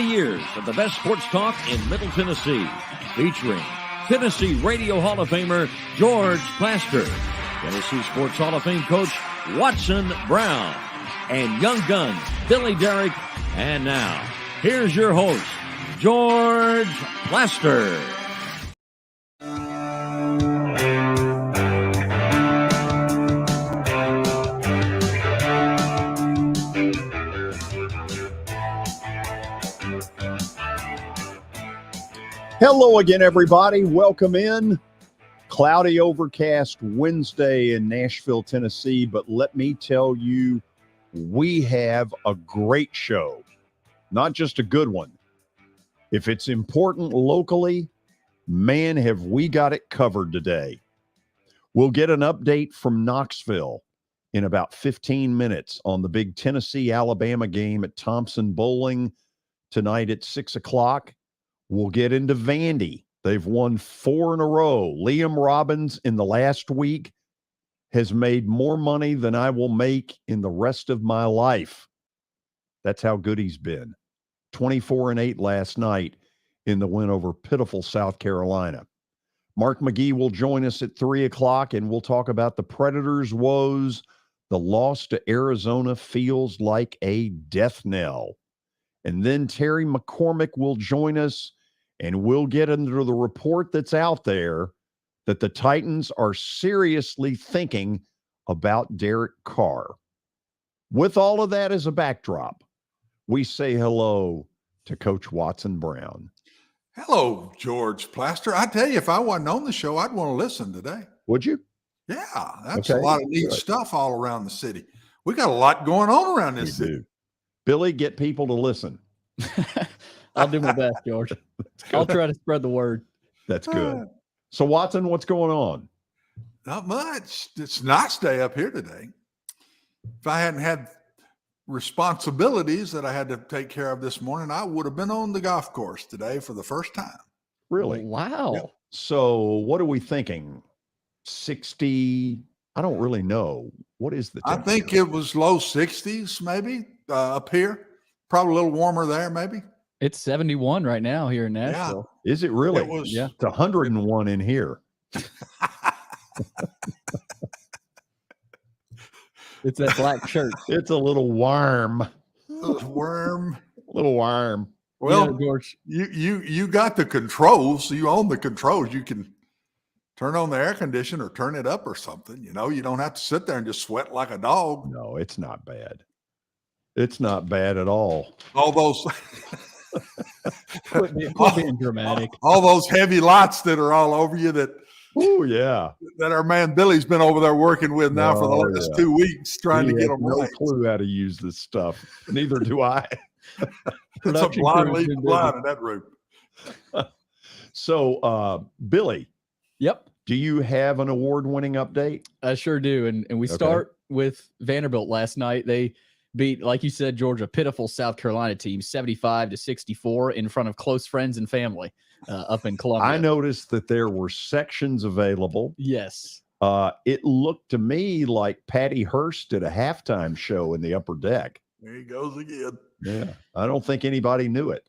30 years of the best sports talk in Middle Tennessee, featuring Tennessee Radio Hall of Famer George Plaster, Tennessee Sports Hall of Fame coach Watson Brown, and young guns Billy Derrick. And now, here's your host, George Plaster. Hello again, everybody. Welcome in. Cloudy, overcast Wednesday in Nashville, Tennessee. But let me tell you, we have a great show, not just a good one. If it's important locally, man, have we got it covered today. We'll get an update from Knoxville in about 15 minutes on the big Tennessee-Alabama game at Thompson Bowling tonight at 6 o'clock. We'll get into Vandy. They've won 4 in a row. Liam Robbins in the last week has made more money than I will make in the rest of my life. That's how good he's been. 24-8 last night in the win over pitiful South Carolina. Mark McGee will join us at 3 o'clock, and we'll talk about the Predators' woes. The loss to Arizona feels like a death knell. And then Terry McCormick will join us, and we'll get into the report that's out there that the Titans are seriously thinking about Derek Carr. With all of that as a backdrop, we say hello to Coach Watson Brown. Hello, George Plaster. I tell you, if I wasn't on the show, I'd want to listen today. Would you? Yeah, that's a lot of neat stuff all around the city. We got a lot going on around this city. Do. Billy, get people to listen. I'll do my best, George. I'll try to spread the word. That's good. So, Watson, what's going on? Not much. It's nice day up here today. If I hadn't had responsibilities that I had to take care of this morning, I would have been on the golf course today for the first time. Really? Wow. Yep. So, what are we thinking? 60? I don't really know. What is the temperature? I think it was low 60s maybe up here. Probably a little warmer there maybe. It's 71 right now here in Nashville. Yeah. Is it really? It was, yeah. It's 101 in here. It's that black shirt. It's a little warm. Worm. A little warm. Well, yeah, George, you got the controls. You own the controls. You can turn on the air conditioner or turn it up or something. You know, you don't have to sit there and just sweat like a dog. No, it's not bad. It's not bad at all. All those quit being dramatic. all those heavy lights that are all over you that Oh, yeah. that our man Billy's been over there working with now for the last 2 weeks trying to get them no right. clue how to use this stuff. Neither do I. It's a blind lead blind in that room. So, Billy. Yep. Do you have an award-winning update? I sure do. And we start with Vanderbilt last night. They beat, like you said, Georgia, pitiful South Carolina team, 75-64 in front of close friends and family up in Columbia. I noticed that there were sections available. Yes. It looked to me like Patty Hearst did a halftime show in the upper deck. There he goes again. Yeah. I don't think anybody knew it.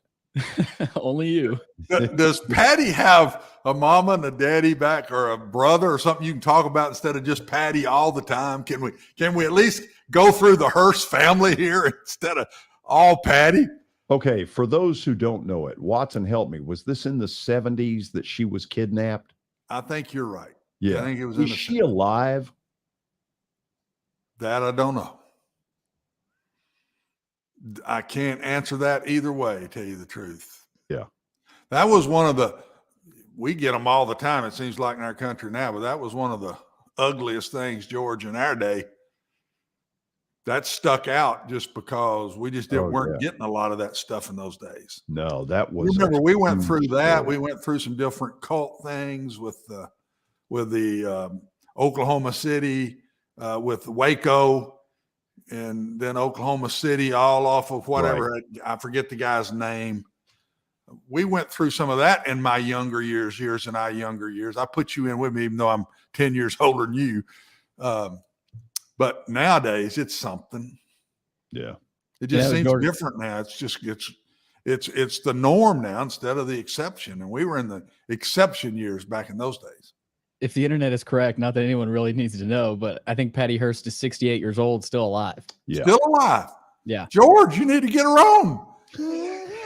Only you. Does Patty have a mama and a daddy back or a brother or something you can talk about instead of just Patty all the time? Can we at least go through the Hearst family here instead of all Patty? Okay, for those who don't know it, Watson, help me. Was this in the 70s that she was kidnapped? I think you're right. Yeah. I think it was. Is she alive? That I don't know. I can't answer that either way, to tell you the truth. Yeah. That was one of the, we get them all the time, it seems like, in our country now, but that was one of the ugliest things, George, in our day. That stuck out just because we just weren't getting a lot of that stuff in those days. No, that was. Remember, we went through that. We went through some different cult things with the Oklahoma City, with Waco, and then Oklahoma City, all off of whatever. Right. I forget the guy's name. We went through some of that in my younger years and our younger years. I put you in with me, even though I'm 10 years older than you. But nowadays it's something. Yeah. It just seems different now. It's the norm now instead of the exception. And we were in the exception years back in those days. If the internet is correct, not that anyone really needs to know, but I think Patty Hearst is 68 years old, still alive. Yeah. Still alive. Yeah. George, you need to get her on.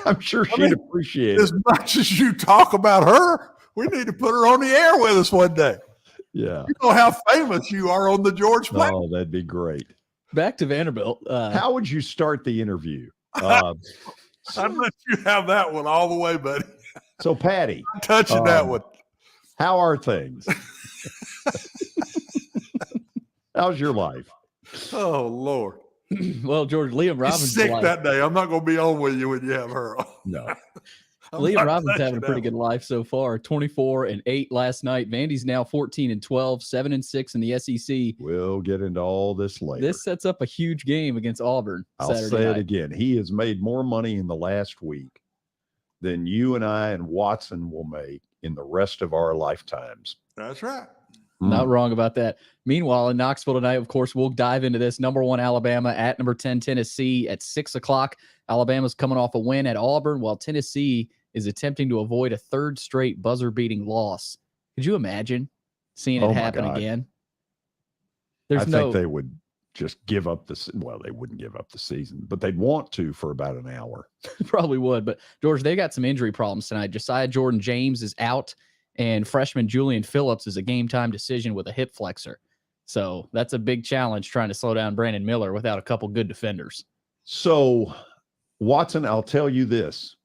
I'm sure she'd appreciate As it. much as you talk about her, we need to put her on the air with us one day. Yeah. You know how famous you are on the George platform. Oh, that'd be great. Back to Vanderbilt. How would you start the interview? I'd let you have that one all the way, buddy. So, Patty, I'm touching that one. how are things? How's your life? Oh, Lord. Well, George, Liam Robbins He's sick that day. I'm not going to be on with you when you have her on. No. Liam Robbins having a pretty good life so far. 24-8 last night. Vandy's now 14-12, 7-6 in the SEC. We'll get into all this later. This sets up a huge game against Auburn. I'll Saturday say night. it again. He has made more money in the last week than you and I and Watson will make in the rest of our lifetimes. That's right. Not wrong about that. Meanwhile, in Knoxville tonight, of course, we'll dive into this. Number 1 Alabama at number 10 Tennessee at 6 o'clock. Alabama's coming off a win at Auburn, while Tennessee is attempting to avoid a third straight buzzer-beating loss. Could you imagine seeing it happen again? I think they would just give up well, they wouldn't give up the season, but they'd want to for about an hour. Probably would. But, George, they got some injury problems tonight. Josiah Jordan-James is out, and freshman Julian Phillips is a game-time decision with a hip flexor. So that's a big challenge trying to slow down Brandon Miller without a couple good defenders. So, Watson, I'll tell you this.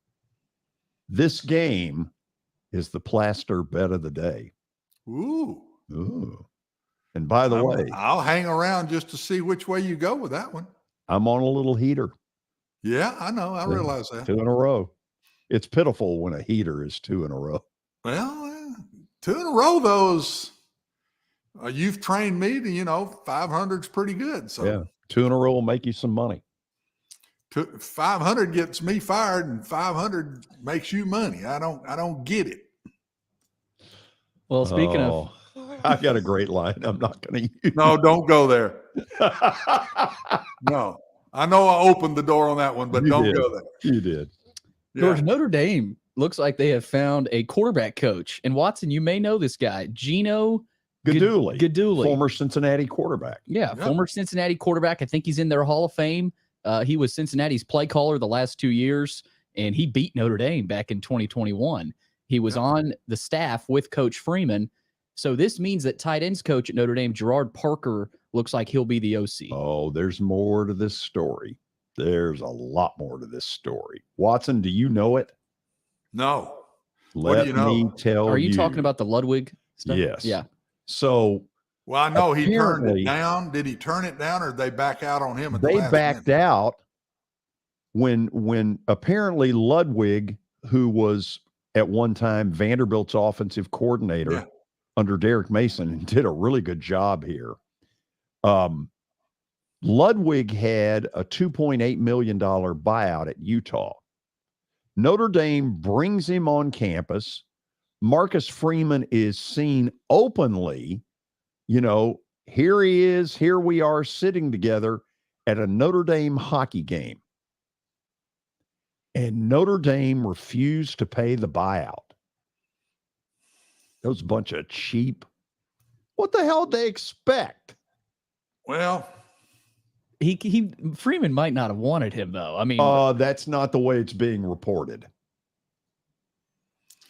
This game is the plaster bet of the day. Ooh. And by the way, I'll hang around just to see which way you go with that one. I'm on a little heater. Yeah, I know. I realize that. 2 in a row. It's pitiful when a heater is 2 in a row. Well, 2 in a row, those you've trained me to, 500's pretty good. So yeah, 2 in a row will make you some money. 500 gets me fired, and 500 makes you money. I don't get it. Well, speaking of, I've got a great line. I'm not going to use. No, don't go there. No, I know I opened the door on that one, but don't go there. You did. George, Notre Dame looks like they have found a quarterback coach. And Watson, you may know this guy, Gino Guidugli. Former Cincinnati quarterback. Yeah, former Cincinnati quarterback. I think he's in their Hall of Fame. He was Cincinnati's play caller the last 2 years, and he beat Notre Dame back in 2021. He was on the staff with Coach Freeman. So this means that tight ends coach at Notre Dame, Gerard Parker, looks like he'll be the OC. Oh, there's more to this story. There's a lot more to this story. Watson, do you know it? No. Let me tell you. Are you talking about the Ludwig stuff? Yes. Yeah. So, well, I know he turned it down. Did he turn it down, or did they back out on him? They backed out when apparently Ludwig, who was at one time Vanderbilt's offensive coordinator under Derek Mason, did a really good job here. Ludwig had a $2.8 million buyout at Utah. Notre Dame brings him on campus. Marcus Freeman is seen openly, here he is, here we are sitting together at a Notre Dame hockey game. And Notre Dame refused to pay the buyout. Those bunch of cheap. What the hell did they expect? Well, he Freeman might not have wanted him, though. I mean, that's not the way it's being reported.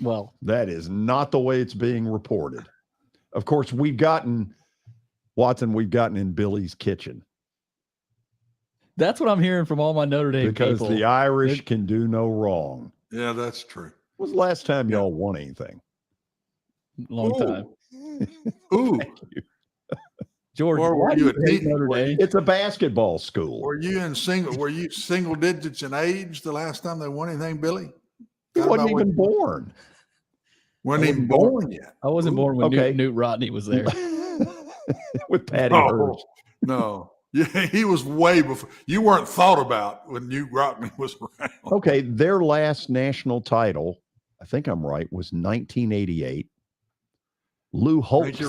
Well, that is not the way it's being reported. Of course, we've gotten in Billy's kitchen. That's what I'm hearing from all my Notre Dame because people. The Irish can do no wrong. Yeah, that's true. When was the last time y'all won anything? Long time. Ooh. Thank you. George, were you at Notre Dame? It's a basketball school. Were you single digits in age the last time they won anything, Billy? He wasn't even born. Wasn't even born yet. I wasn't born when Newt Rodney was there. With Patty Hearst. No. Yeah, he was way before. You weren't thought about when Newt Rodney was around. Okay, their last national title, I think I'm right, was 1988. Lou Holtz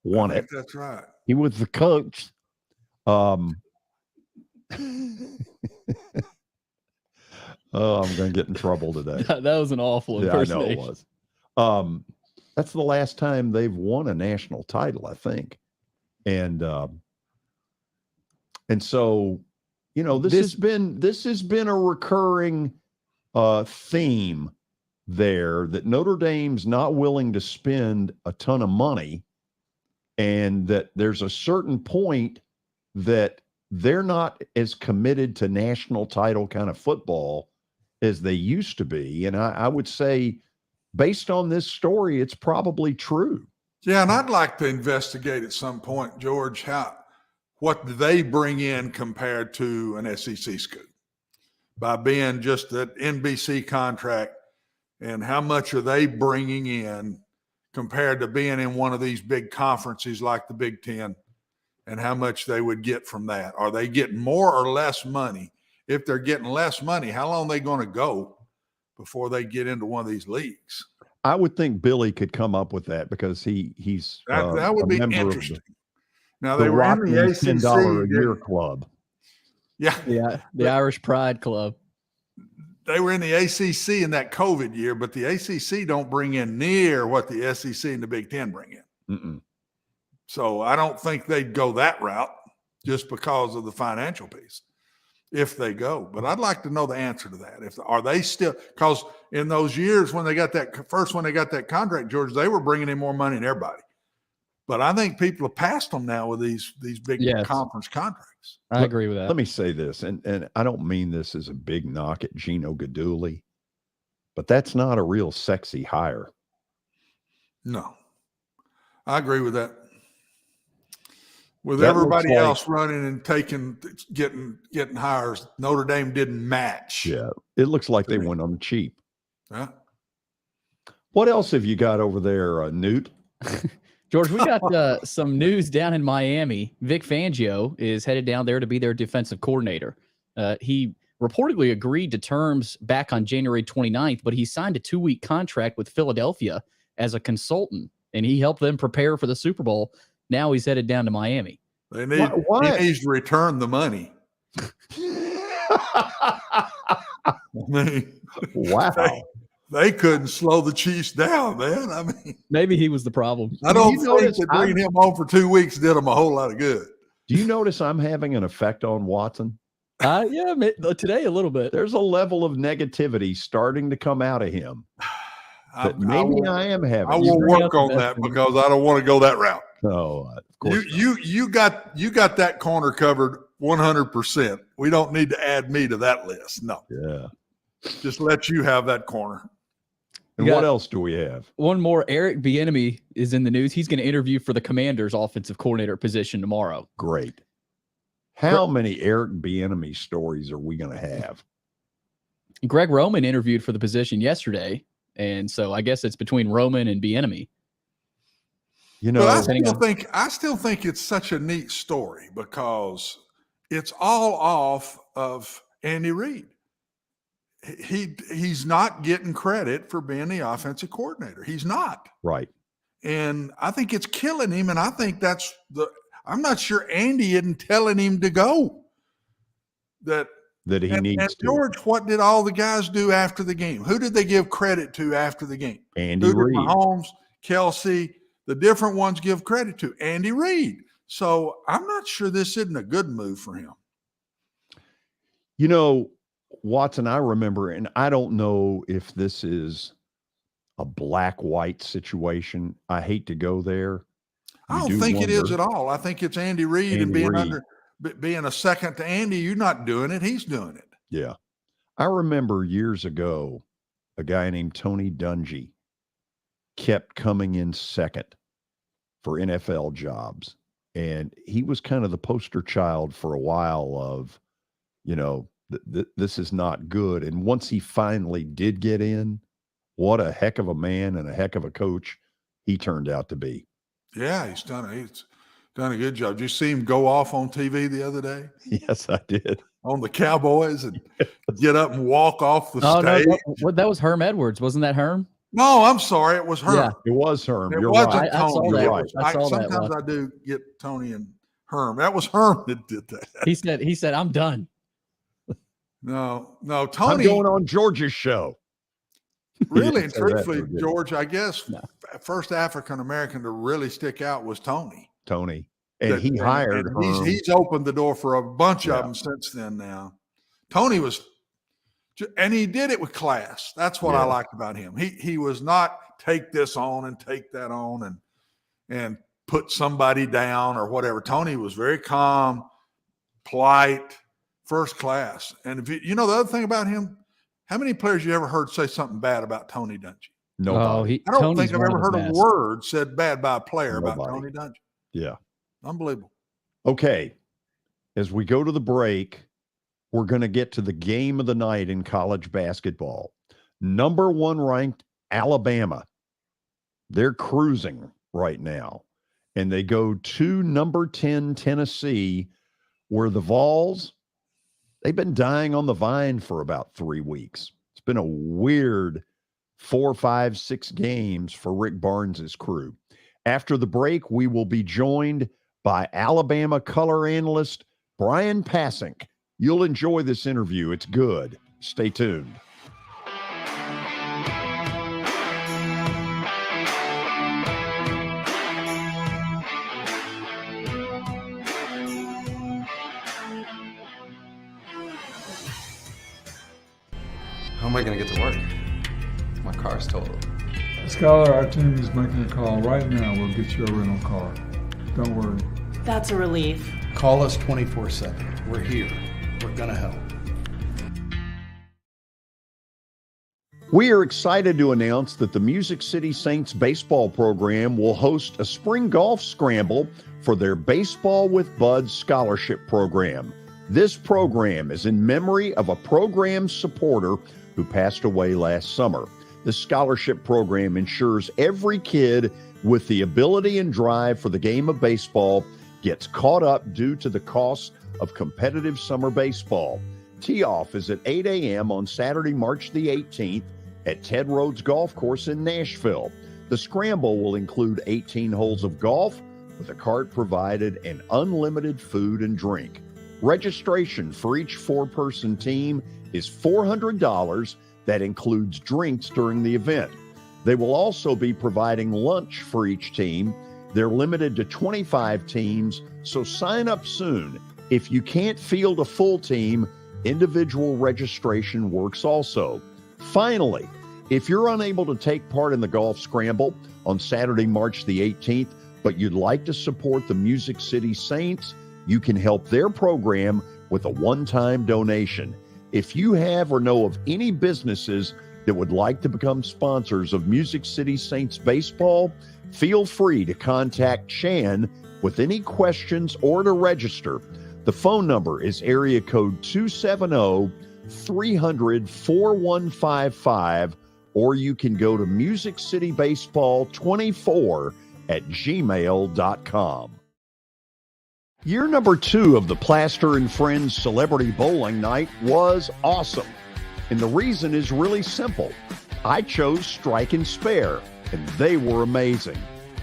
won it. That's right. He was the coach. Oh, I'm going to get in trouble today. That was an awful Yeah, I know impersonation. it was. That's the last time they've won a national title, I think. And so, this has been a recurring theme there, that Notre Dame's not willing to spend a ton of money, and that there's a certain point that they're not as committed to national title kind of football as they used to be. And I would say, based on this story, it's probably true. Yeah, and I'd like to investigate at some point, George, what do they bring in compared to an SEC school by being just an NBC contract, and how much are they bringing in compared to being in one of these big conferences like the Big Ten, and how much they would get from that. Are they getting more or less money? If they're getting less money, how long are they going to go before they get into one of these leagues? I would think Billy could come up with that, because he's that would be interesting. Now, they were in the ACC $10 a year club. Yeah, the Irish Pride Club. They were in the ACC in that COVID year, but the ACC don't bring in near what the SEC and the Big Ten bring in. Mm-mm. So I don't think they'd go that route just because of the financial piece, if they go. But I'd like to know the answer to that. Are they still, because in those years when they got that contract, George, they were bringing in more money than everybody. But I think people have passed them now with these big conference contracts. I agree with that. Let me say this, and I don't mean this as a big knock at Gino Guidugli, but that's not a real sexy hire. No, I agree with that. With everybody else running and getting hires, Notre Dame didn't match. Yeah, it looks like they went on the cheap. Yeah. What else have you got over there, Newt? George, we got some news down in Miami. Vic Fangio is headed down there to be their defensive coordinator. He reportedly agreed to terms back on January 29th, but he signed a 2-week contract with Philadelphia as a consultant, and he helped them prepare for the Super Bowl. Now he's headed down to Miami. He needs to return the money. Wow. They couldn't slow the Chiefs down, man. I mean, maybe he was the problem. I don't think that bringing him home for 2 weeks did him a whole lot of good. Do you notice I'm having an effect on Watson? Yeah, today a little bit. There's a level of negativity starting to come out of him. I am having. I will work on that, because I don't want to go that route. No, of course you got that corner covered 100%. We don't need to add me to that list. No. Yeah. Just let you have that corner. And what else do we have? One more. Eric Bieniemy is in the news. He's going to interview for the Commanders' offensive coordinator position tomorrow. Great. How many Eric Bieniemy stories are we going to have? Greg Roman interviewed for the position yesterday, and so I guess it's between Roman and Bieniemy. I still think it's such a neat story, because it's all off of Andy Reid. He's not getting credit for being the offensive coordinator. He's not. Right. And I think it's killing him. And I think I'm not sure Andy isn't telling him to go. That he needs to. George, what did all the guys do after the game? Who did they give credit to after the game? Andy Reid. Mahomes, Kelsey, the different ones give credit to Andy Reid. So I'm not sure this isn't a good move for him. Watson, I remember, and I don't know if this is a black-white situation. I hate to go there. I don't think it is at all. I think it's Andy Reid, and being a second to Andy, you're not doing it. He's doing it. Yeah. I remember years ago, a guy named Tony Dungy kept coming in second for NFL jobs. And he was kind of the poster child for a while of, this is not good. And once he finally did get in, what a heck of a man and a heck of a coach he turned out to be. Yeah, he's done a good job. Did you see him go off on TV the other day? Yes, I did. On the Cowboys, and get up and walk off the stage. No, that was Herm Edwards. Wasn't that Herm? No, I'm sorry. It was Herm. Yeah, it was Herm. It wasn't Tony. Sometimes I do get Tony and Herm. That was Herm that did that. He said, I'm done. No, I'm Tony. going on George's show. Really He and didn't say that, truthfully, did he? George, I guess No. first African American to really stick out was Tony. Tony. And he hired and Herm. he's opened the door for a bunch Yeah. of them since then now. Tony was, and he did it with class. That's what I Yeah. liked about him. He was not take this on and take that on and put somebody down or whatever. Tony was very calm, polite, first class. And if you know the other thing about him, how many players you ever heard say something bad about Tony Dungy? Nobody. I don't Tony's think I've one ever of heard the a best. word said bad by a player about Nobody. Tony Dungy. Yeah. Unbelievable. Okay. As we go to the break, we're going to get to the game of the night in college basketball. Number 1 ranked Alabama. They're cruising right now. And they go to number 10 Tennessee, where the Vols, they've been dying on the vine for about 3 weeks. It's been a weird 4, 5, 6 games for Rick Barnes's crew. After the break, we will be joined by Alabama color analyst Bryan Passink. You'll enjoy this interview. It's good. Stay tuned. How am I going to get to work? My car's totaled. Skylar, our team is making a call right now. We'll get you a rental car. Don't worry. That's a relief. Call us 24/7. We're here. We're going to help. We are excited to announce that the Music City Saints baseball program will host a spring golf scramble for their Baseball with Buds scholarship program. This program is in memory of a program supporter who passed away last summer. The scholarship program ensures every kid with the ability and drive for the game of baseball gets caught up due to the cost of competitive summer baseball. Tee-off is at 8 a.m. on Saturday, March the 18th at Ted Rhodes Golf Course in Nashville. The scramble will include 18 holes of golf with a cart provided and unlimited food and drink. Registration for each 4-person team is $400. That includes drinks during the event. They will also be providing lunch for each team. They're limited to 25 teams, so sign up soon. If you can't field a full team, individual registration works also. Finally, if you're unable to take part in the golf scramble on Saturday, March the 18th, but you'd like to support the Music City Saints, you can help their program with a one-time donation. If you have or know of any businesses that would like to become sponsors of Music City Saints baseball, feel free to contact Shan with any questions or to register. The phone number is area code 270-300-4155, or you can go to musiccitybaseball24@gmail.com. Year number 2 of the Plaster and Friends Celebrity Bowling Night was awesome. And the reason is really simple. I chose Strike and Spare, and they were amazing.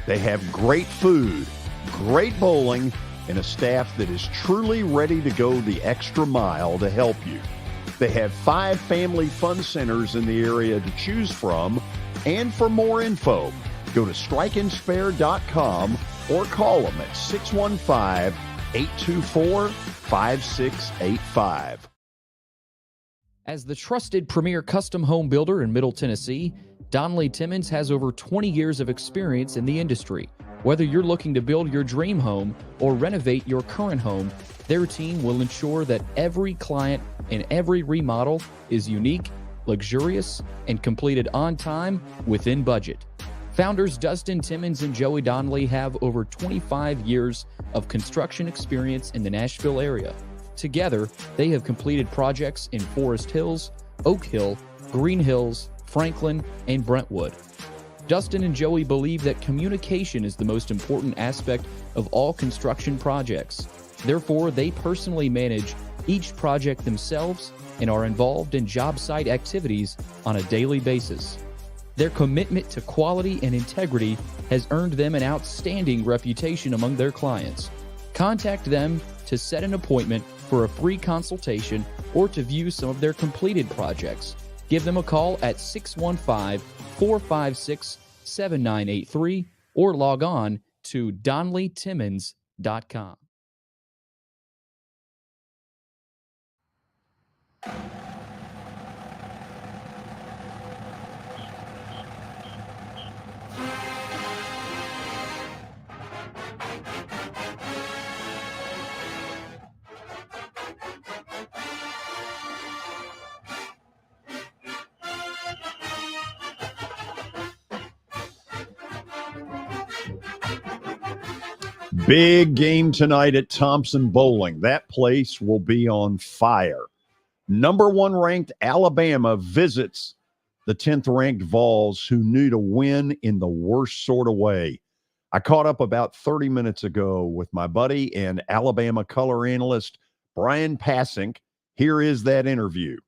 They have great food, great bowling, and a staff that is truly ready to go the extra mile to help you. They have 5 family fun centers in the area to choose from. And for more info, go to strikeandspare.com or call them at 615-824-5685. As the trusted premier custom home builder in Middle Tennessee, Donnelly Timmons has over 20 years of experience in the industry. Whether you're looking to build your dream home or renovate your current home, their team will ensure that every client and every remodel is unique, luxurious, and completed on time within budget. Founders Dustin Timmons and Joey Donnelly have over 25 years of construction experience in the Nashville area. Together, they have completed projects in Forest Hills, Oak Hill, Green Hills, Franklin, and Brentwood. Dustin and Joey believe that communication is the most important aspect of all construction projects. Therefore, they personally manage each project themselves and are involved in job site activities on a daily basis. Their commitment to quality and integrity has earned them an outstanding reputation among their clients. Contact them to set an appointment for a free consultation or to view some of their completed projects. Give them a call at 615-456-7983 or log on to DonleyTimmons.com. Big game tonight at Thompson Bowling. That place will be on fire. Number 1 ranked Alabama visits the 10th ranked Vols, who knew to win in the worst sort of way. I caught up about 30 minutes ago with my buddy and Alabama color analyst, Bryan Passink. Here is that interview.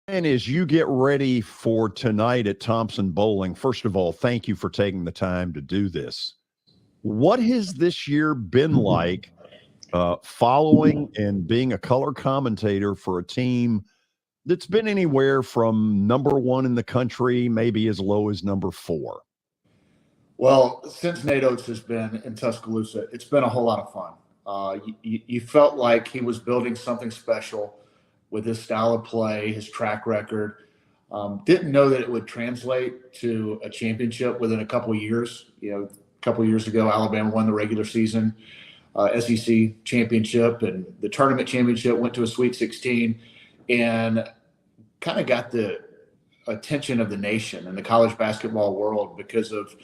And as you get ready for tonight at Thompson Bowling, first of all, thank you for taking the time to do this. What has this year been like following and being a color commentator for a team that's been anywhere from number 1 in the country, maybe as low as number 4? Well, since Nate Oates has been in Tuscaloosa, it's been a whole lot of fun. You felt like he was building something special with his style of play, his track record. Didn't know that it would translate to a championship within a couple of years. A couple of years ago, Alabama won the regular season SEC championship, and the tournament championship, went to a Sweet 16, and kind of got the attention of the nation and the college basketball world because of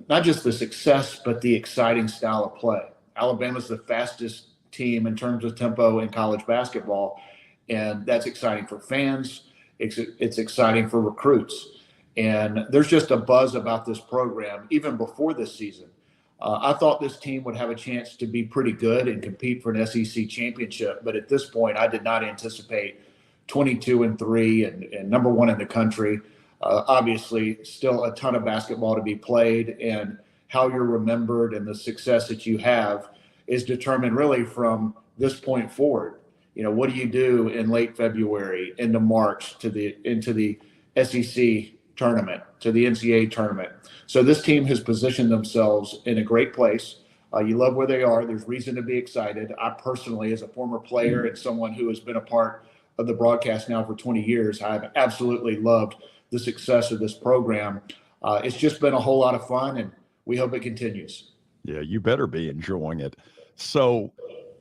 not just the success, but the exciting style of play. Alabama's the fastest team in terms of tempo in college basketball, and that's exciting for fans. It's exciting for recruits. And there's just a buzz about this program even before this season. I thought this team would have a chance to be pretty good and compete for an SEC championship. But at this point, I did not anticipate 22-3 and number 1 in the country. Obviously, still a ton of basketball to be played, and how you're remembered and the success that you have is determined really from this point forward. What do you do in late February into March into the SEC tournament, to the NCAA tournament? So this team has positioned themselves in a great place. You love where they are. There's reason to be excited. I personally, as a former player and someone who has been a part of the broadcast now for 20 years, I've absolutely loved the success of this program. It's just been a whole lot of fun, and we hope it continues. Yeah, you better be enjoying it. So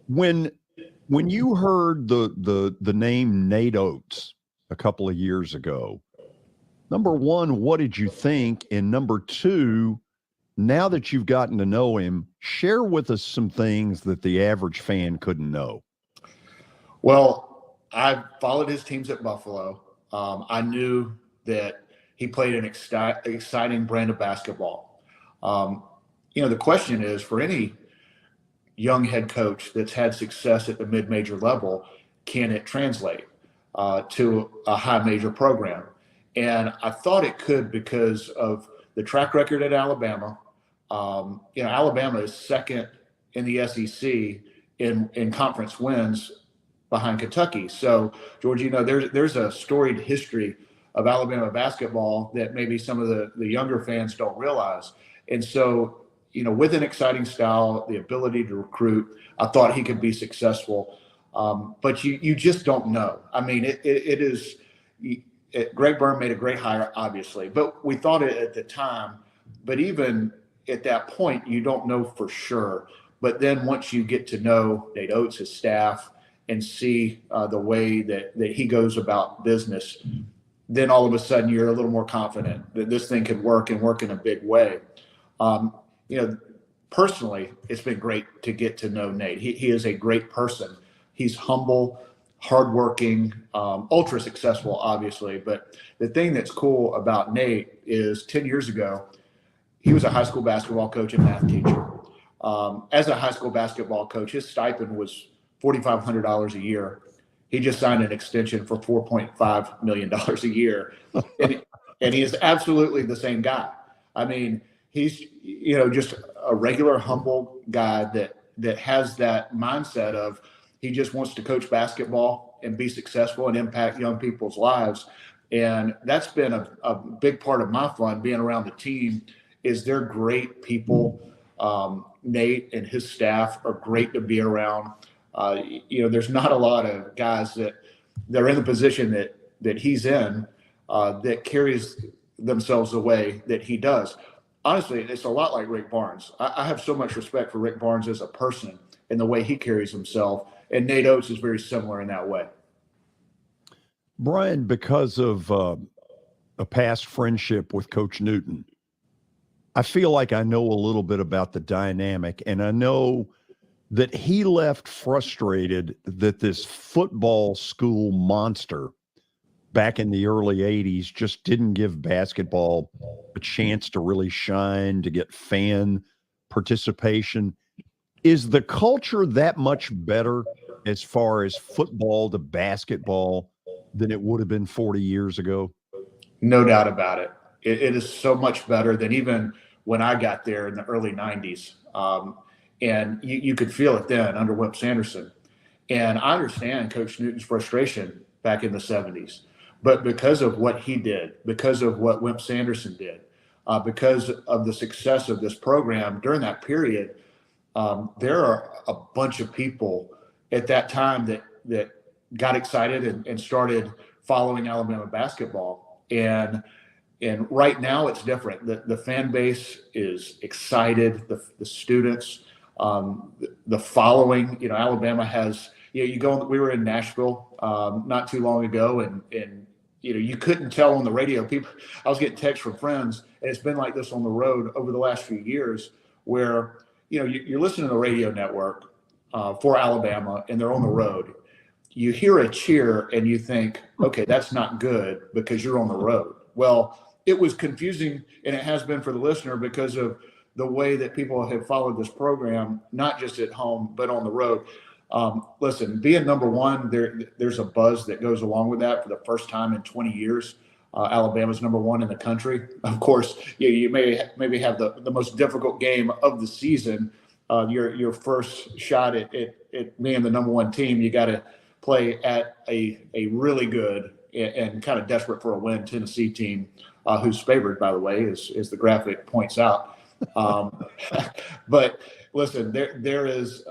when you heard the name Nate Oates a couple of years ago, number 1, what did you think? And number 2, now that you've gotten to know him, share with us some things that the average fan couldn't know. Well, I followed his teams at Buffalo. I knew that he played an exciting brand of basketball. The question is, for any young head coach that's had success at the mid-major level, can it translate to a high major program? And I thought it could because of the track record at Alabama. Alabama is second in the SEC in conference wins behind Kentucky. So, George, there's a storied history of Alabama basketball that maybe some of the younger fans don't realize. And so, with an exciting style, the ability to recruit, I thought he could be successful. But you just don't know. I mean, it is – Greg Byrne made a great hire, obviously, but we thought it at the time. But even at that point, you don't know for sure. But then once you get to know Nate Oates, his staff, and see the way that he goes about business, then all of a sudden you're a little more confident that this thing could work and work in a big way. Personally, it's been great to get to know Nate. He is a great person. He's humble, hardworking, ultra successful, obviously. But the thing that's cool about Nate is 10 years ago, he was a high school basketball coach and math teacher. As a high school basketball coach, his stipend was $4,500 a year. He just signed an extension for $4.5 million a year. And he is absolutely the same guy. I mean, he's, just a regular, humble guy that has that mindset of, He just wants to coach basketball and be successful and impact young people's lives. And that's been a big part of my fun being around the team. Is they're great people. Nate and his staff are great to be around. There's not a lot of guys that they're in the position that he's in that carries themselves the way that he does. Honestly, it's a lot like Rick Barnes. I have so much respect for Rick Barnes as a person and the way he carries himself. And Nate Oates is very similar in that way. Bryan, because of a past friendship with Coach Newton, I feel like I know a little bit about the dynamic, and I know that he left frustrated that this football school monster back in the early 80s just didn't give basketball a chance to really shine, to get fan participation. Is the culture that much better as far as football to basketball than it would have been 40 years ago? No doubt about it. It is so much better than even when I got there in the early 90s. And you could feel it then under Wimp Sanderson. And I understand Coach Newton's frustration back in the 70s. But because of what he did, because of what Wimp Sanderson did, because of the success of this program during that period, there are a bunch of people at that time that got excited and started following Alabama basketball. And right now it's different. The fan base is excited. The students, the following. Alabama has. We were in Nashville not too long ago, and you couldn't tell on the radio. I was getting texts from friends, and it's been like this on the road over the last few years, where you're listening to the radio network for Alabama, and they're on the road. You hear a cheer, and you think, okay, that's not good because you're on the road. Well, it was confusing, and it has been for the listener because of the way that people have followed this program, not just at home, but on the road. Listen, being number one, there's a buzz that goes along with that for the first time in 20 years. Alabama's number one in the country. Of course, you maybe have the most difficult game of the season. Your first shot at being the number one team, you got to play at a really good and kind of desperate for a win Tennessee team, who's favored, by the way, as the graphic points out. But listen, there is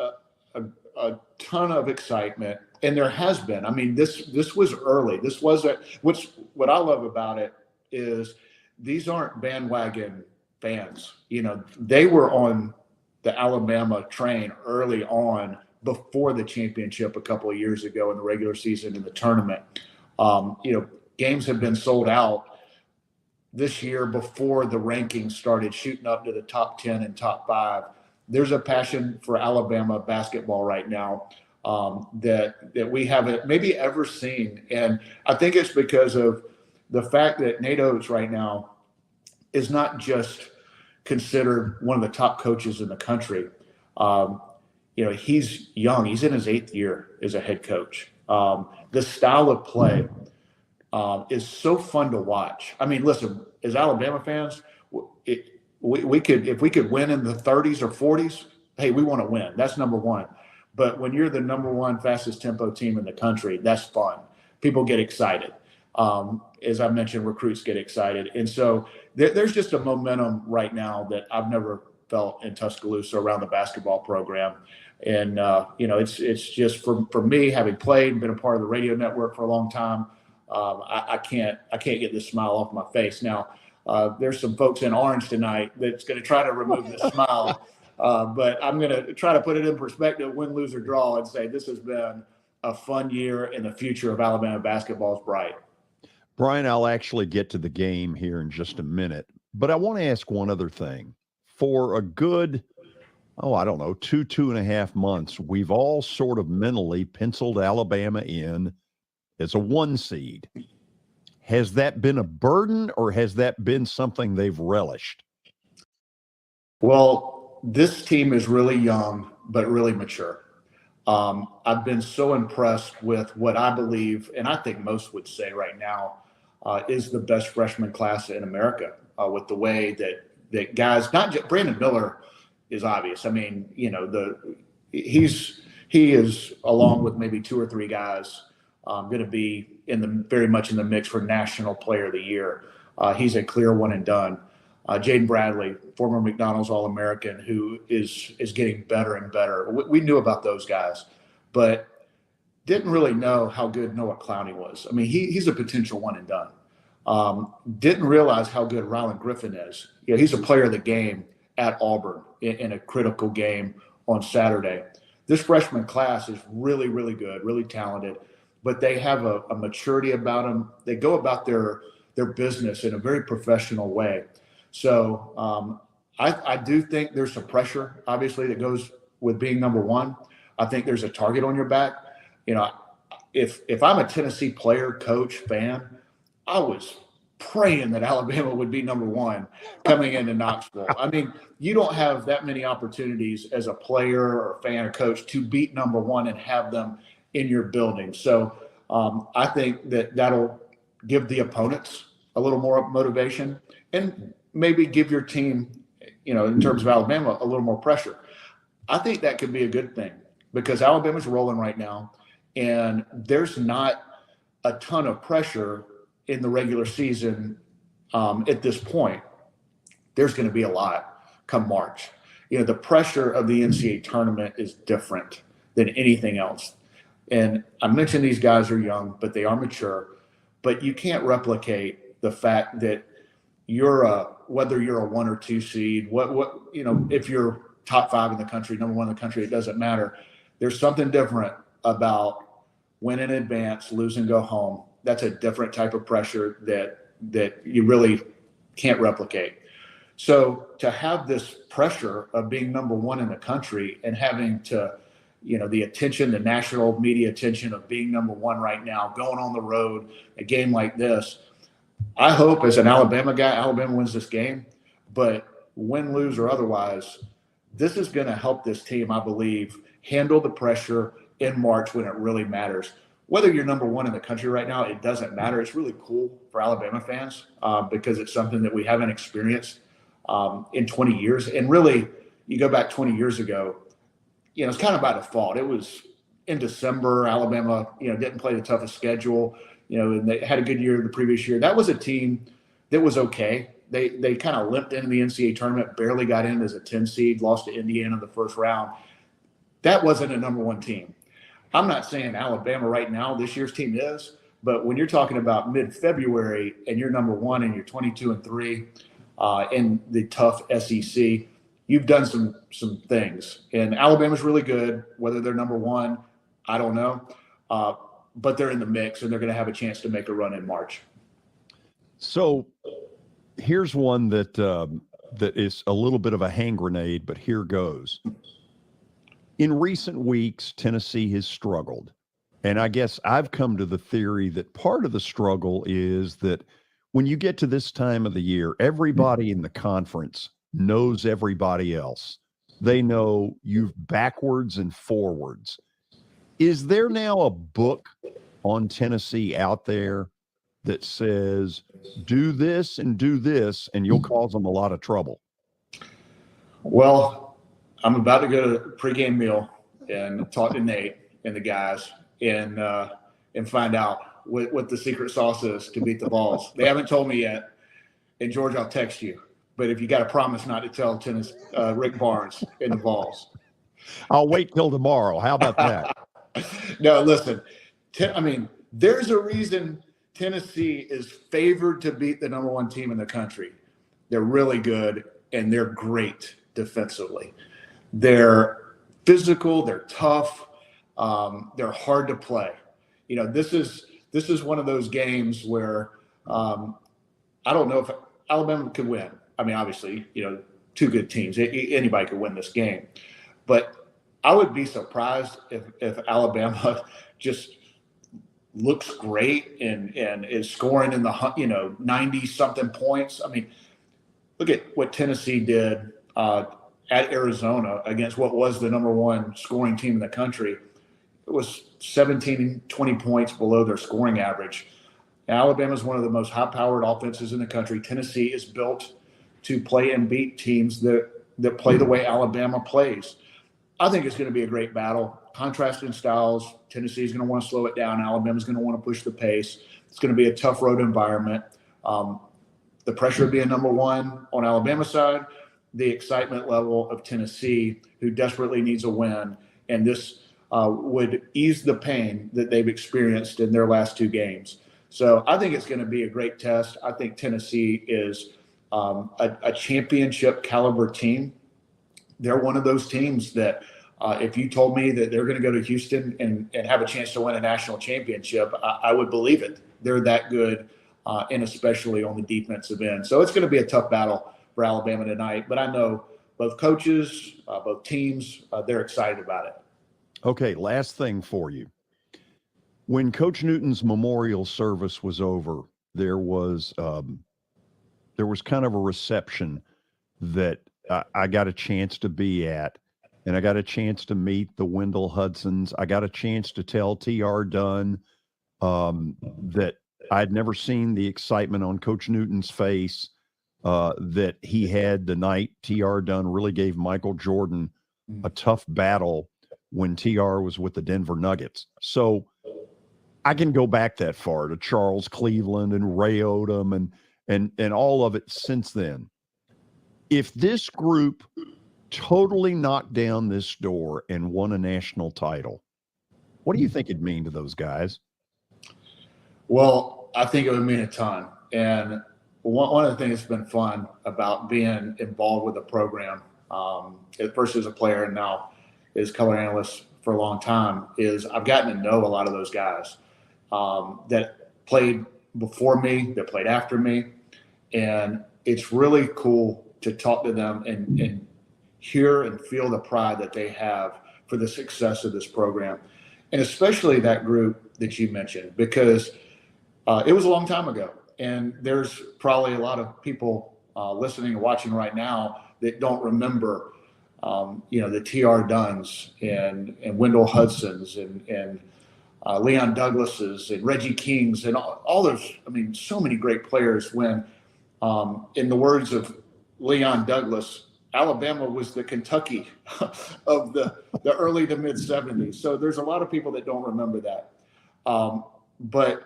a ton of excitement, and there has been. I mean, this was early. This was what I love about it is these aren't bandwagon fans. They were on the Alabama train early on before the championship a couple of years ago in the regular season in the tournament. Games have been sold out this year before the rankings started shooting up to the top 10 and top 5. There's a passion for Alabama basketball right now that we haven't maybe ever seen. And I think it's because of the fact that Nate Oates right now is not just considered one of the top coaches in the country. He's young. He's in his 8th year as a head coach. The style of play is so fun to watch. I mean, listen, as Alabama fans, we could, if we could win in the 30s or 40s, hey, we want to win. That's number one. But when you're the number one fastest tempo team in the country, that's fun. People get excited. As I mentioned, recruits get excited. And so there's just a momentum right now that I've never felt in Tuscaloosa around the basketball program. And, it's just for me, having played and been a part of the radio network for a long time, I can't get this smile off my face. Now, there's some folks in orange tonight that's going to try to remove the smile. But I'm going to try to put it in perspective, win, lose, or draw, and say this has been a fun year, and the future of Alabama basketball is bright. Bryan, I'll actually get to the game here in just a minute, but I want to ask one other thing. For a good, 2.5 months, we've all sort of mentally penciled Alabama in as a 1 seed. Has that been a burden, or has that been something they've relished? Well, this team is really young, but really mature. I've been so impressed with what I believe, and I think most would say right now, is the best freshman class in America, with the way that guys, not just Brandon Miller is obvious. I mean, he's he is, along with maybe 2 or 3 guys, going to be very much in the mix for National Player of the Year. He's a clear one and done. Jaden Bradley, former McDonald's All-American, who is getting better and better. We knew about those guys, but didn't really know how good Noah Clowney was. I mean, he's a potential one and done. Didn't realize how good Rylan Griffin is. He's a player of the game at Auburn in a critical game on Saturday. This freshman class is really, really good, really talented, but they have a maturity about them. They go about their business in a very professional way. So I do think there's some pressure, obviously, that goes with being number one. I think there's a target on your back. If I'm a Tennessee player, coach, fan, I was praying that Alabama would be number one coming into Knoxville. I mean, you don't have that many opportunities as a player or fan or coach to beat number one and have them in your building. So I think that'll give the opponents a little more motivation and maybe give your team, in terms of Alabama, a little more pressure. I think that could be a good thing because Alabama's rolling right now and there's not a ton of pressure in the regular season at this point. There's going to be a lot come March. The pressure of the NCAA tournament is different than anything else. And I mentioned these guys are young, but they are mature. But you can't replicate the fact that whether you're a 1 or 2 seed, if you're top 5 in the country, number 1 in the country, it doesn't matter. There's something different about win in advance, lose and go home. That's a different type of pressure that you really can't replicate. So to have this pressure of being number 1 in the country and having to, the attention, the national media attention of being number 1 right now, going on the road, a game like this, I hope as an Alabama guy, Alabama wins this game, but win, lose, or otherwise, this is going to help this team, I believe, handle the pressure in March when it really matters. Whether you're number 1 in the country right now, it doesn't matter. It's really cool for Alabama fans because it's something that we haven't experienced in 20 years. And really, you go back 20 years ago, it's kind of by default. It was in December. Alabama, didn't play the toughest schedule, and they had a good year the previous year. That was a team that was okay. They kind of limped into the NCAA tournament, barely got in as a 10 seed, lost to Indiana in the first round. That wasn't a number 1 team. I'm not saying Alabama right now, this year's team is, but when you're talking about mid-February and you're number 1 and you're 22-3 in the tough SEC, you've done some things. And Alabama's really good. Whether they're number 1, I don't know. But they're in the mix and they're going to have a chance to make a run in March. So here's one that is a little bit of a hand grenade, but here goes. In recent weeks, Tennessee has struggled. And I guess I've come to the theory that part of the struggle is that when you get to this time of the year, everybody in the conference knows everybody else. They know you backwards and forwards. Is there now a book on Tennessee out there that says, do this, and you'll cause them a lot of trouble? Well, I'm about to go to the pregame meal and talk to Nate and the guys and find out what the secret sauce is to beat the Vols. They haven't told me yet. And George, I'll text you. But if you got to promise not to tell Rick Barnes in the Vols. I'll wait till tomorrow. How about that? No, listen. There's a reason Tennessee is favored to beat the number 1 team in the country. They're really good, and they're great defensively. They're physical. They're tough. They're hard to play. This is one of those games where I don't know if Alabama could win. I mean, obviously, 2 good teams. Anybody could win this game. But I would be surprised if Alabama just looks great and is scoring in the 90-something points. I mean, look at what Tennessee did at Arizona against what was the number 1 scoring team in the country. It was 17, 20 points below their scoring average. Alabama is one of the most high-powered offenses in the country. Tennessee is built to play and beat teams that play the way Alabama plays. I think it's going to be a great battle. Contrasting styles. Tennessee's going to want to slow it down. Alabama's going to want to push the pace. It's going to be a tough road environment. The pressure of being number one on Alabama's side, the excitement level of Tennessee, who desperately needs a win, and this would ease the pain that they've experienced in their last two games. So I think it's going to be a great test. I think Tennessee is a championship caliber team. They're one of those teams that if you told me that they're going to go to Houston and have a chance to win a national championship, I would believe it. They're that good, and especially on the defensive end. So it's going to be a tough battle for Alabama tonight. But I know both coaches, both teams, they're excited about it. Okay, last thing for you. When Coach Newton's memorial service was over, there was kind of a reception that I got a chance to be at, and I got a chance to meet the Wendell Hudsons. I got a chance to tell T.R. Dunn that I'd never seen the excitement on Coach Newton's face that he had the night T.R. Dunn really gave Michael Jordan a tough battle when T.R. was with the Denver Nuggets. So I can go back that far to Charles Cleveland and Ray Odom and all of it since then. If this group totally knocked down this door and won a national title, what do you think it'd mean to those guys? Well, I think it would mean a ton. And one of the things that's been fun about being involved with the program, at first as a player and now as color analyst for a long time, is I've gotten to know a lot of those guys that played before me, that played after me. And it's really cool to talk to them and hear and feel the pride that they have for the success of this program. And especially that group that you mentioned, because it was a long time ago. And there's probably a lot of people listening and watching right now that don't remember, the T.R. Dunns and Wendell Hudsons and Leon Douglases and Reggie Kings and all those, so many great players when, in the words of Leon Douglas, Alabama was the Kentucky of the early to mid 70s. So there's a lot of people that don't remember that. But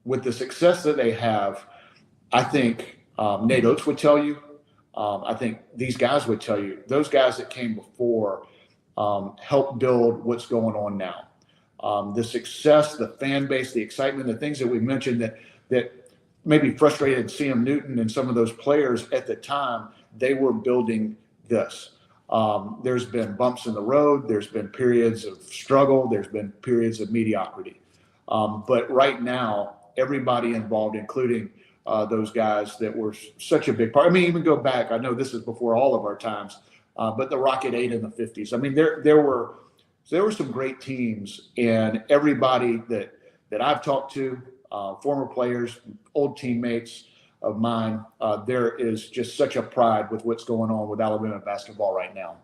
with the success that they have, I think Nate Oates would tell you, I think these guys would tell you, those guys that came before helped build what's going on now. The success, the fan base, the excitement, the things that we mentioned that maybe frustrated CM Newton and some of those players at the time, they were building this. There's been bumps in the road. There's been periods of struggle. There's been periods of mediocrity. But right now, everybody involved, including those guys that were such a big part. Even go back, I know this is before all of our times, but the Rocket 8 in the 50s. There were some great teams, and everybody that I've talked to, former players, old teammates of mine, there is just such a pride with what's going on with Alabama basketball right now.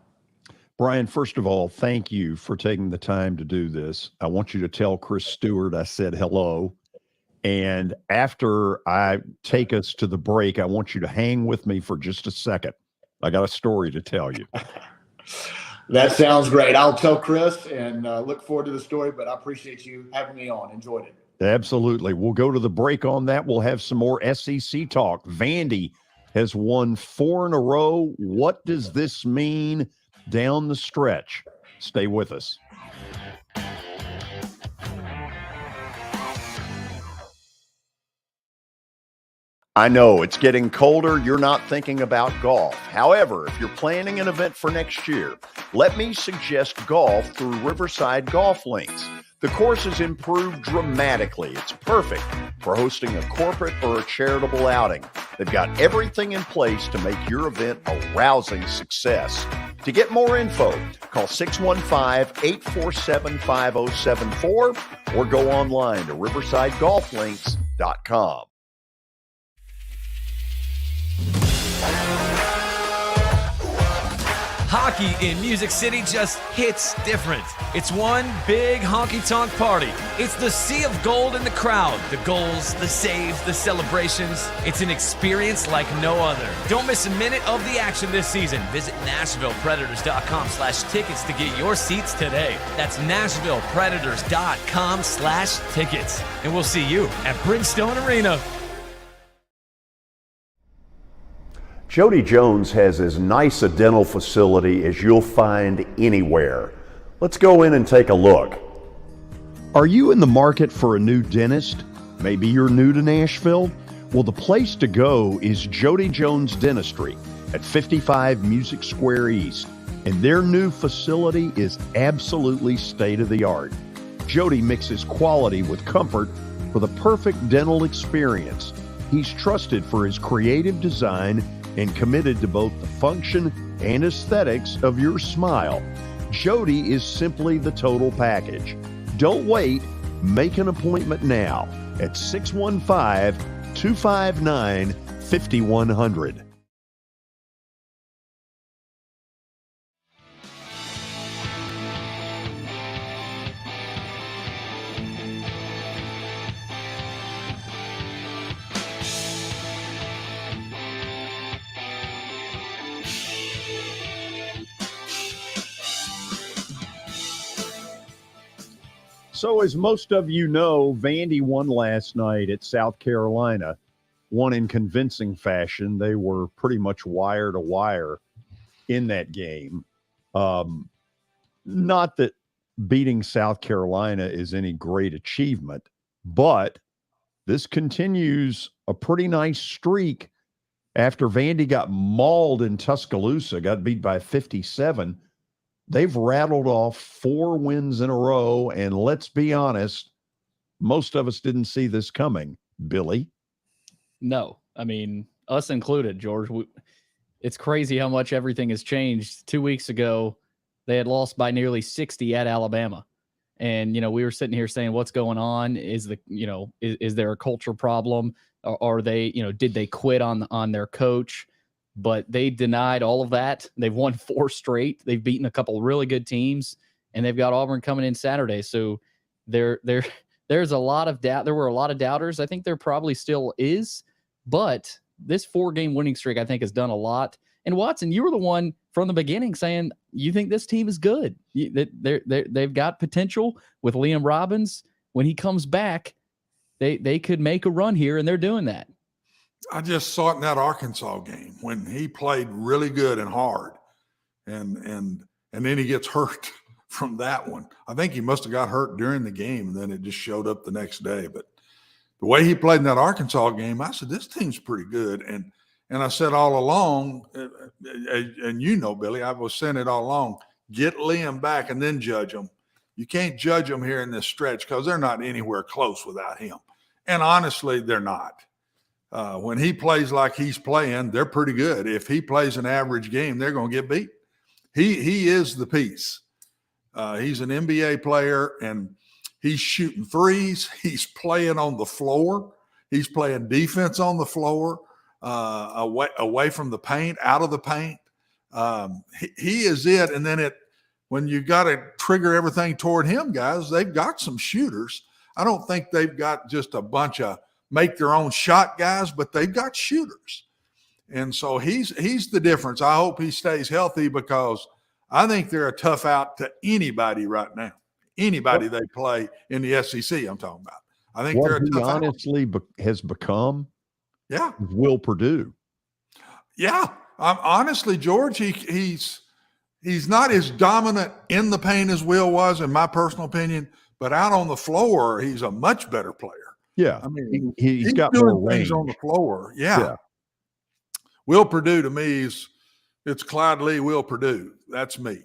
Brian, first of all, thank you for taking the time to do this. I want you to tell Chris Stewart I said hello. And after I take us to the break, I want you to hang with me for just a second. I got a story to tell you. That sounds great. I'll tell Chris and look forward to the story, but I appreciate you having me on. Enjoyed it. Absolutely. We'll go to the break on that. We'll have some more SEC talk. Vandy has won 4 in a row. What does this mean down the stretch? Stay with us. I know it's getting colder. You're not thinking about golf. However, if you're planning an event for next year, let me suggest golf through Riverside Golf Links. The course has improved dramatically. It's perfect for hosting a corporate or a charitable outing. They've got everything in place to make your event a rousing success. To get more info, call 615-847-5074 or go online to riversidegolflinks.com. Hockey in Music City just hits different. It's one big honky-tonk party. It's the sea of gold in the crowd. The goals, the saves, the celebrations. It's an experience like no other. Don't miss a minute of the action this season. Visit NashvillePredators.com/tickets to get your seats today. That's NashvillePredators.com/tickets. And we'll see you at Bridgestone Arena. Jody Jones has as nice a dental facility as you'll find anywhere. Let's go in and take a look. Are you in the market for a new dentist? Maybe you're new to Nashville? Well, the place to go is Jody Jones Dentistry at 55 Music Square East. And their new facility is absolutely state-of-the-art. Jody mixes quality with comfort for the perfect dental experience. He's trusted for his creative design and committed to both the function and aesthetics of your smile. Jody is simply the total package. Don't wait. Make an appointment now at 615-259-5100. So as most of you know, Vandy won last night at South Carolina, won in convincing fashion. They were pretty much wire to wire in that game. Not that beating South Carolina is any great achievement, but this continues a pretty nice streak after Vandy got mauled in Tuscaloosa, got beat by 57. They've rattled off 4 wins in a row, and let's be honest, most of us didn't see this coming. Billy? No, I mean, us included, George. It's crazy how much everything has changed. 2 weeks ago, they had lost by nearly 60 at Alabama. And, we were sitting here saying, what's going on? Is there a culture problem? Or are they, did they quit on their coach? But they denied all of that. They've won 4 straight. They've beaten a couple really good teams, and they've got Auburn coming in Saturday. So there's a lot of doubt. There were a lot of doubters. I think there probably still is, but this 4-game winning streak, I think, has done a lot. And Watson, you were the one from the beginning saying you think this team is good. They've got potential with Liam Robbins. When he comes back, they could make a run here, and they're doing that. I just saw it in that Arkansas game when he played really good and hard, and then he gets hurt from that one. I think he must have got hurt during the game, and then it just showed up the next day. But the way he played in that Arkansas game, I said, this team's pretty good. And I said all along, and Billy, I was saying it all along, get Liam back and then judge him. You can't judge them here in this stretch because they're not anywhere close without him. And honestly, they're not. When he plays like he's playing, they're pretty good. If he plays an average game, they're going to get beat. He is the piece. He's an NBA player, and he's shooting threes. He's playing on the floor. He's playing defense on the floor, away from the paint, out of the paint. He is it. And then when you got to trigger everything toward him, guys, they've got some shooters. I don't think they've got just a bunch of make their own shot guys, but they've got shooters. And so he's the difference. I hope he stays healthy because I think they're a tough out to anybody right now. Anybody they play in the SEC, I'm talking about. I think they're a tough out. Honestly has become Yeah. Will Purdue. Yeah. Honestly, George, he's not as dominant in the paint as Will was, in my personal opinion, but out on the floor, he's a much better player. Yeah, I mean, he's got doing more things range on the floor. Yeah. Will Purdue to me it's Clyde Lee, Will Purdue. That's me.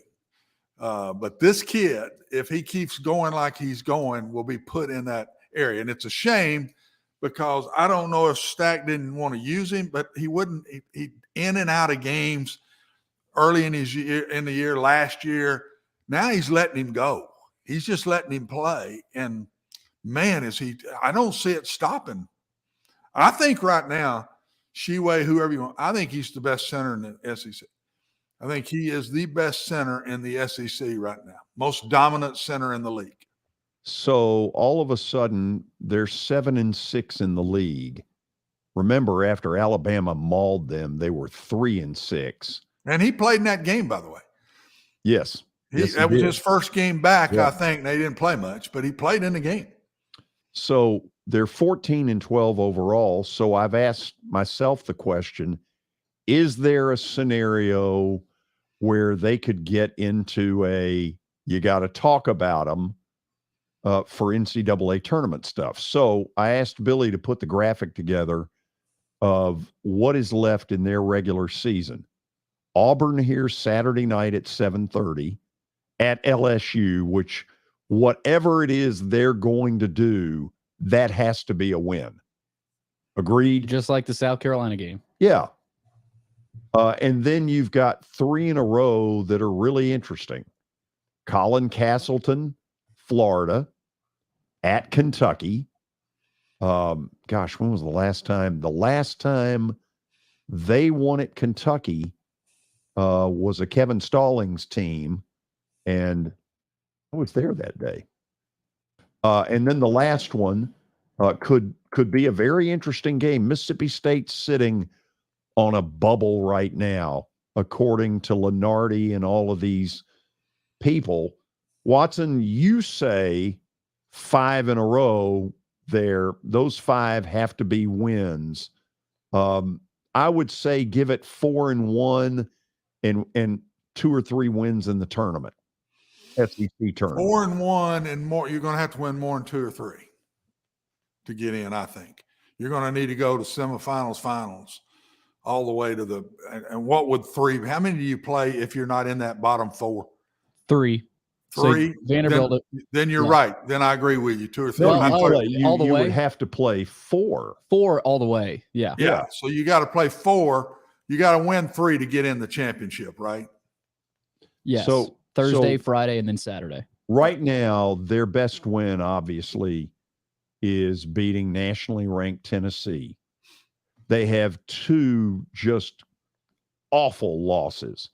But this kid, if he keeps going like he's going, will be put in that area. And it's a shame because I don't know if Stack didn't want to use him, but he wouldn't. He in and out of games early in the year last year. Now he's letting him go. He's just letting him play. And man, I don't see it stopping. I think right now, Sheway, whoever you want, I think he's the best center in the SEC. I think he is the best center in the SEC right now, most dominant center in the league. So all of a sudden, they're 7-6 in the league. Remember, after Alabama mauled them, they were 3-6. And he played in that game, by the way. Yes. That was his first game back, Yeah. I think. They didn't play much, but he played in the game. So they're 14-12 overall. So I've asked myself the question, is there a scenario where they could get into you got to talk about them for NCAA tournament stuff? So I asked Billy to put the graphic together of what is left in their regular season. Auburn here Saturday night at 7:30 at LSU, which whatever it is they're going to do, that has to be a win. Agreed? Just like the South Carolina game. Yeah. And then you've got 3 in a row that are really interesting. Colin Castleton, Florida, at Kentucky. Gosh, when was the last time? The last time they won at Kentucky was a Kevin Stallings team, and I was there that day. And then the last one could be a very interesting game. Mississippi State's sitting on a bubble right now, according to Lenardi and all of these people. Watson, you say 5 in a row there. Those 5 have to be wins. I would say give it 4-1 and 2 or 3 wins in the tournament. SEC tournament. 4-1 and more. You're going to have to win more than 2 or 3 to get in, I think. You're going to need to go to semifinals, finals, all the way to and what would 3? How many do you play if you're not in that bottom 4? 3. 3. So Vanderbilt. Then you're right. Then I agree with you. 2 or 3. You would have to play 4. 4 all the way. Yeah. Yeah. So you got to play 4. You got to win 3 to get in the championship, right? Yes. So Thursday, Friday, and then Saturday. Right now, their best win, obviously, is beating nationally ranked Tennessee. They have 2 just awful losses.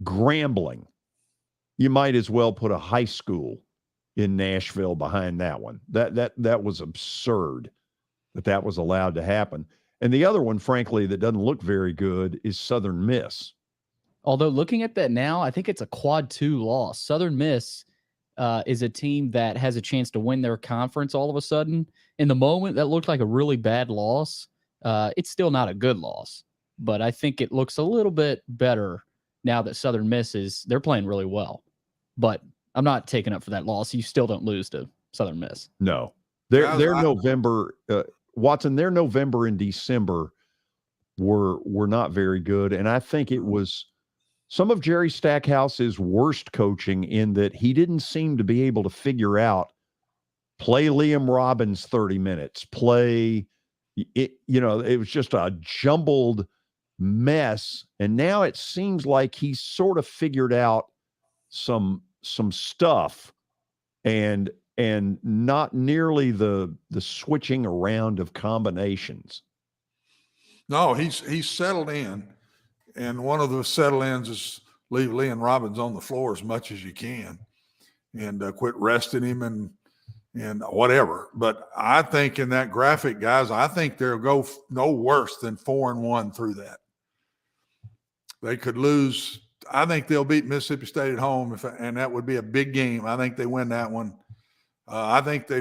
Grambling. You might as well put a high school in Nashville behind that one. That was absurd that was allowed to happen. And the other one, frankly, that doesn't look very good is Southern Miss. Although looking at that now, I think it's a quad 2 loss. Southern Miss is a team that has a chance to win their conference all of a sudden. In the moment, that looked like a really bad loss. It's still not a good loss, but I think it looks a little bit better now that Southern Miss they're playing really well. But I'm not taking up for that loss. You still don't lose to Southern Miss. No. Their November, Watson, their November and December were not very good. And I think it was some of Jerry Stackhouse's worst coaching in that he didn't seem to be able to figure out play Liam Robbins 30 minutes, play it, it was just a jumbled mess. And now it seems like he's sort of figured out some stuff and not nearly the switching around of combinations. No, he's settled in. And one of the settle-ins is leave Liam Robbins on the floor as much as you can and quit resting him and whatever. But I think in that graphic, guys, I think they'll go no worse than 4-1 through that. They could lose. I think they'll beat Mississippi State at home, and that would be a big game. I think they win that one. I think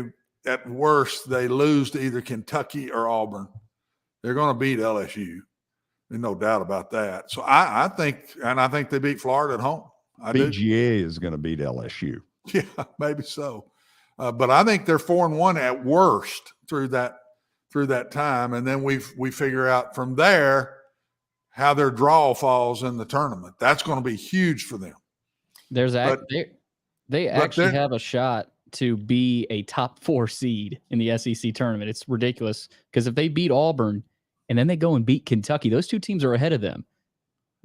at worst, they lose to either Kentucky or Auburn. They're going to beat LSU. There's no doubt about that. So I think they beat Florida at home. BGA is going to beat LSU. Yeah, maybe so. But I think they're 4-1 at worst through that time, and then we figure out from there how their draw falls in the tournament. That's going to be huge for them. They actually have a shot to be a top 4 seed in the SEC tournament. It's ridiculous because if they beat Auburn and then they go and beat Kentucky, those 2 teams are ahead of them.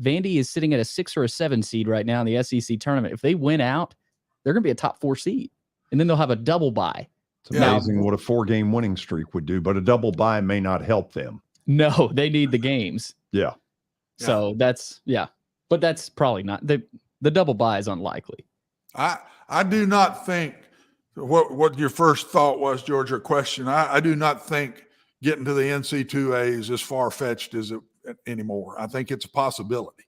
Vandy is sitting at a 6 or a 7 seed right now in the SEC tournament. If they win out, they're going to be a top 4 seed, and then they'll have a double bye. It's amazing what a 4-game winning streak would do, but a double bye may not help them. No, they need the games. Yeah. So But that's probably not the double bye is unlikely. I do not think what your first thought was, George, your question. I do not think getting to the NC2A is as far-fetched as it anymore. I think it's a possibility.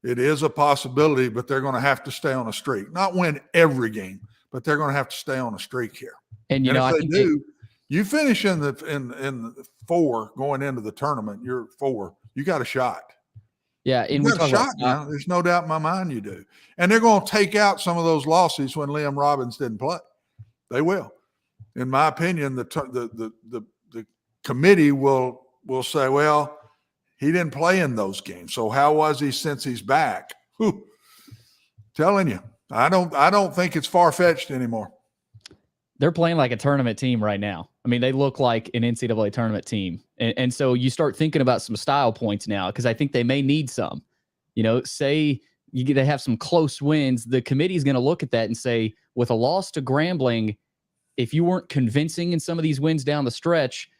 It is a possibility, but they're going to have to stay on a streak. Not win every game, but they're going to have to stay on a streak here. And you know, if I they think do, you finish in the 4 going into the tournament. You're 4. You got a shot. Yeah, and you got a shot now. There's no doubt in my mind you do. And they're going to take out some of those losses when Liam Robbins didn't play. They will. In my opinion, the committee will say, well, he didn't play in those games. So how was he since he's back? Whew. Telling you, I don't think it's far-fetched anymore. They're playing like a tournament team right now. I mean, they look like an NCAA tournament team. And so you start thinking about some style points now, because I think they may need some. You know, say they have some close wins. The committee is going to look at that and say, with a loss to Grambling, if you weren't convincing in some of these wins down the stretch,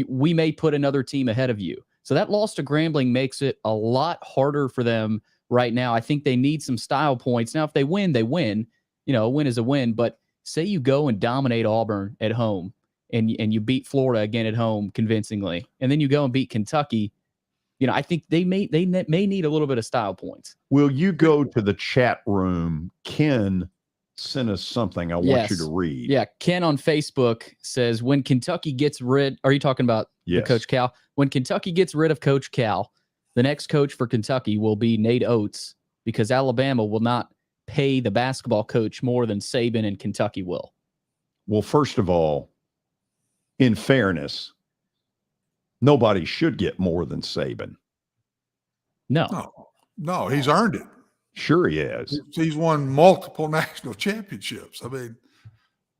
we may put another team ahead of you. So that loss to Grambling makes it a lot harder for them right now. I think they need some style points. Now, if they win, they win. You know, a win is a win. But say you go and dominate Auburn at home, and you beat Florida again at home convincingly, and then you go and beat Kentucky. You know, I think they may need a little bit of style points. Will you go to the chat room? Ken sent us something I want you to read. Yeah, Ken on Facebook says, when Kentucky gets rid, are you talking about Coach Cal? When Kentucky gets rid of Coach Cal, the next coach for Kentucky will be Nate Oates, because Alabama will not pay the basketball coach more than Saban and Kentucky will. Well, first of all, in fairness, nobody should get more than Saban. No, he's earned it. Sure he has. He's won multiple national championships. I mean,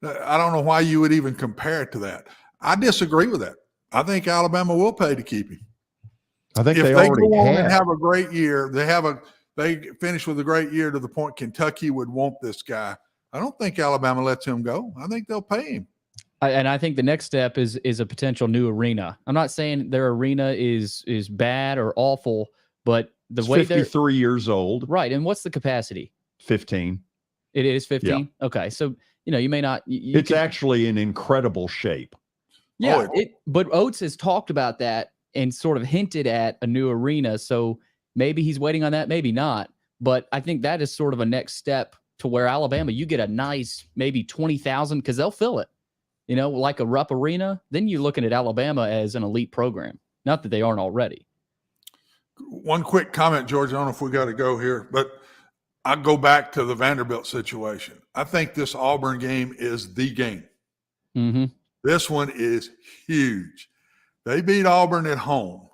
I don't know why you would even compare it to that. I disagree with that. I think Alabama will pay to keep him. I think if they go already on have. and have a great year, they finish with a great year to the point Kentucky would want this guy. I don't think Alabama lets him go. I think they'll pay him. And I think the next step is a potential new arena. I'm not saying their arena is bad or awful, but It's 53 years old. Right. And what's the capacity? 15. It is 15? Yeah. Okay. So, you know, you may not. It's actually in incredible shape. Yeah. But Oates has talked about that and sort of hinted at a new arena. So maybe he's waiting on that, maybe not. But I think that is sort of a next step to where Alabama, you get a nice maybe 20,000, because they'll fill it. You know, like a Rupp Arena, then you're looking at Alabama as an elite program. Not that they aren't already. One quick comment, George. I don't know if we got to go here, but I go back to the Vanderbilt situation. I think this Auburn game is the game. Mm-hmm. This one is huge. They beat Auburn at home.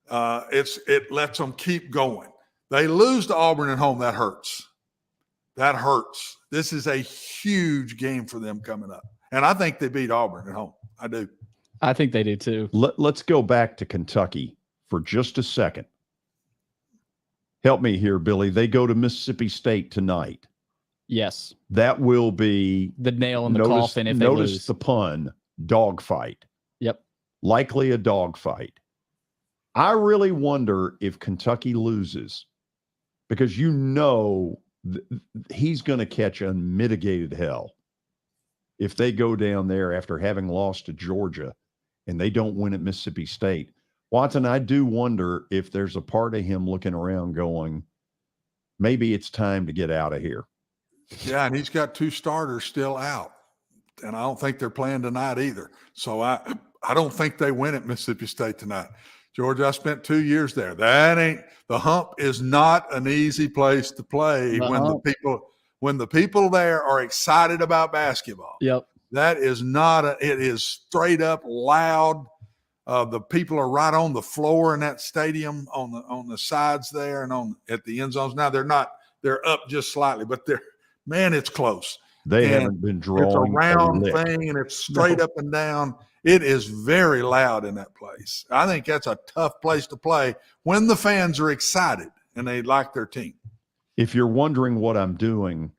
It lets them keep going. They lose to Auburn at home. That hurts. That hurts. This is a huge game for them coming up. And I think they beat Auburn at home. I do. I think they do too. Let's go back to Kentucky for just a second. Help me here, Billy. They go to Mississippi State tonight. Yes. That will be the nail in the coffin if they lose. Notice the pun, dogfight. Yep. Likely a dogfight. I really wonder if Kentucky loses, because you know he's going to catch unmitigated hell if they go down there after having lost to Georgia and they don't win at Mississippi State. Watson, I do wonder if there's a part of him looking around going, maybe it's time to get out of here. Yeah, and he's got 2 starters still out, and I don't think they're playing tonight either. So I don't think they win at Mississippi State tonight. George, I spent 2 years there. The Hump is not an easy place to play when the people there are excited about basketball. Yep. That is it is straight up loud. The people are right on the floor in that stadium on the sides there and at the end zones. Now they're up just slightly, but it's close. They haven't been drawing. It's a round thing and it's straight up and down. It is very loud in that place. I think that's a tough place to play when the fans are excited and they like their team. If you're wondering what I'm doing,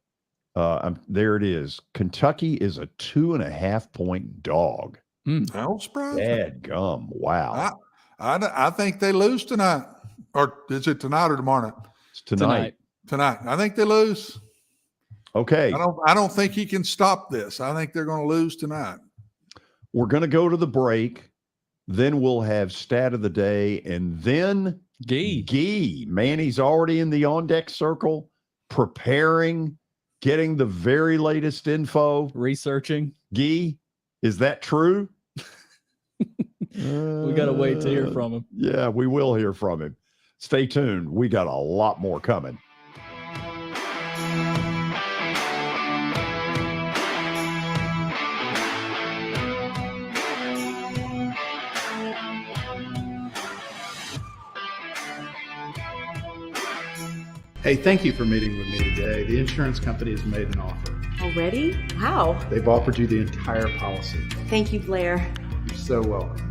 there it is. Kentucky is a 2.5-point dog. No surprise. Dadgum. Wow. I think they lose tonight. Or is it tonight or tomorrow night? It's tonight. I think they lose. Okay. I don't think he can stop this. I think they're going to lose tonight. We're going to go to the break. Then we'll have stat of the day, and then Gee. Man, he's already in the on-deck circle, preparing, getting the very latest info. Researching. Gee, is that true? We got to wait to hear from him. Yeah, we will hear from him. Stay tuned. We got a lot more coming. Hey, thank you for meeting with me today. The insurance company has made an offer. Already? How? They've offered you the entire policy. Thank you, Blair. You're so welcome.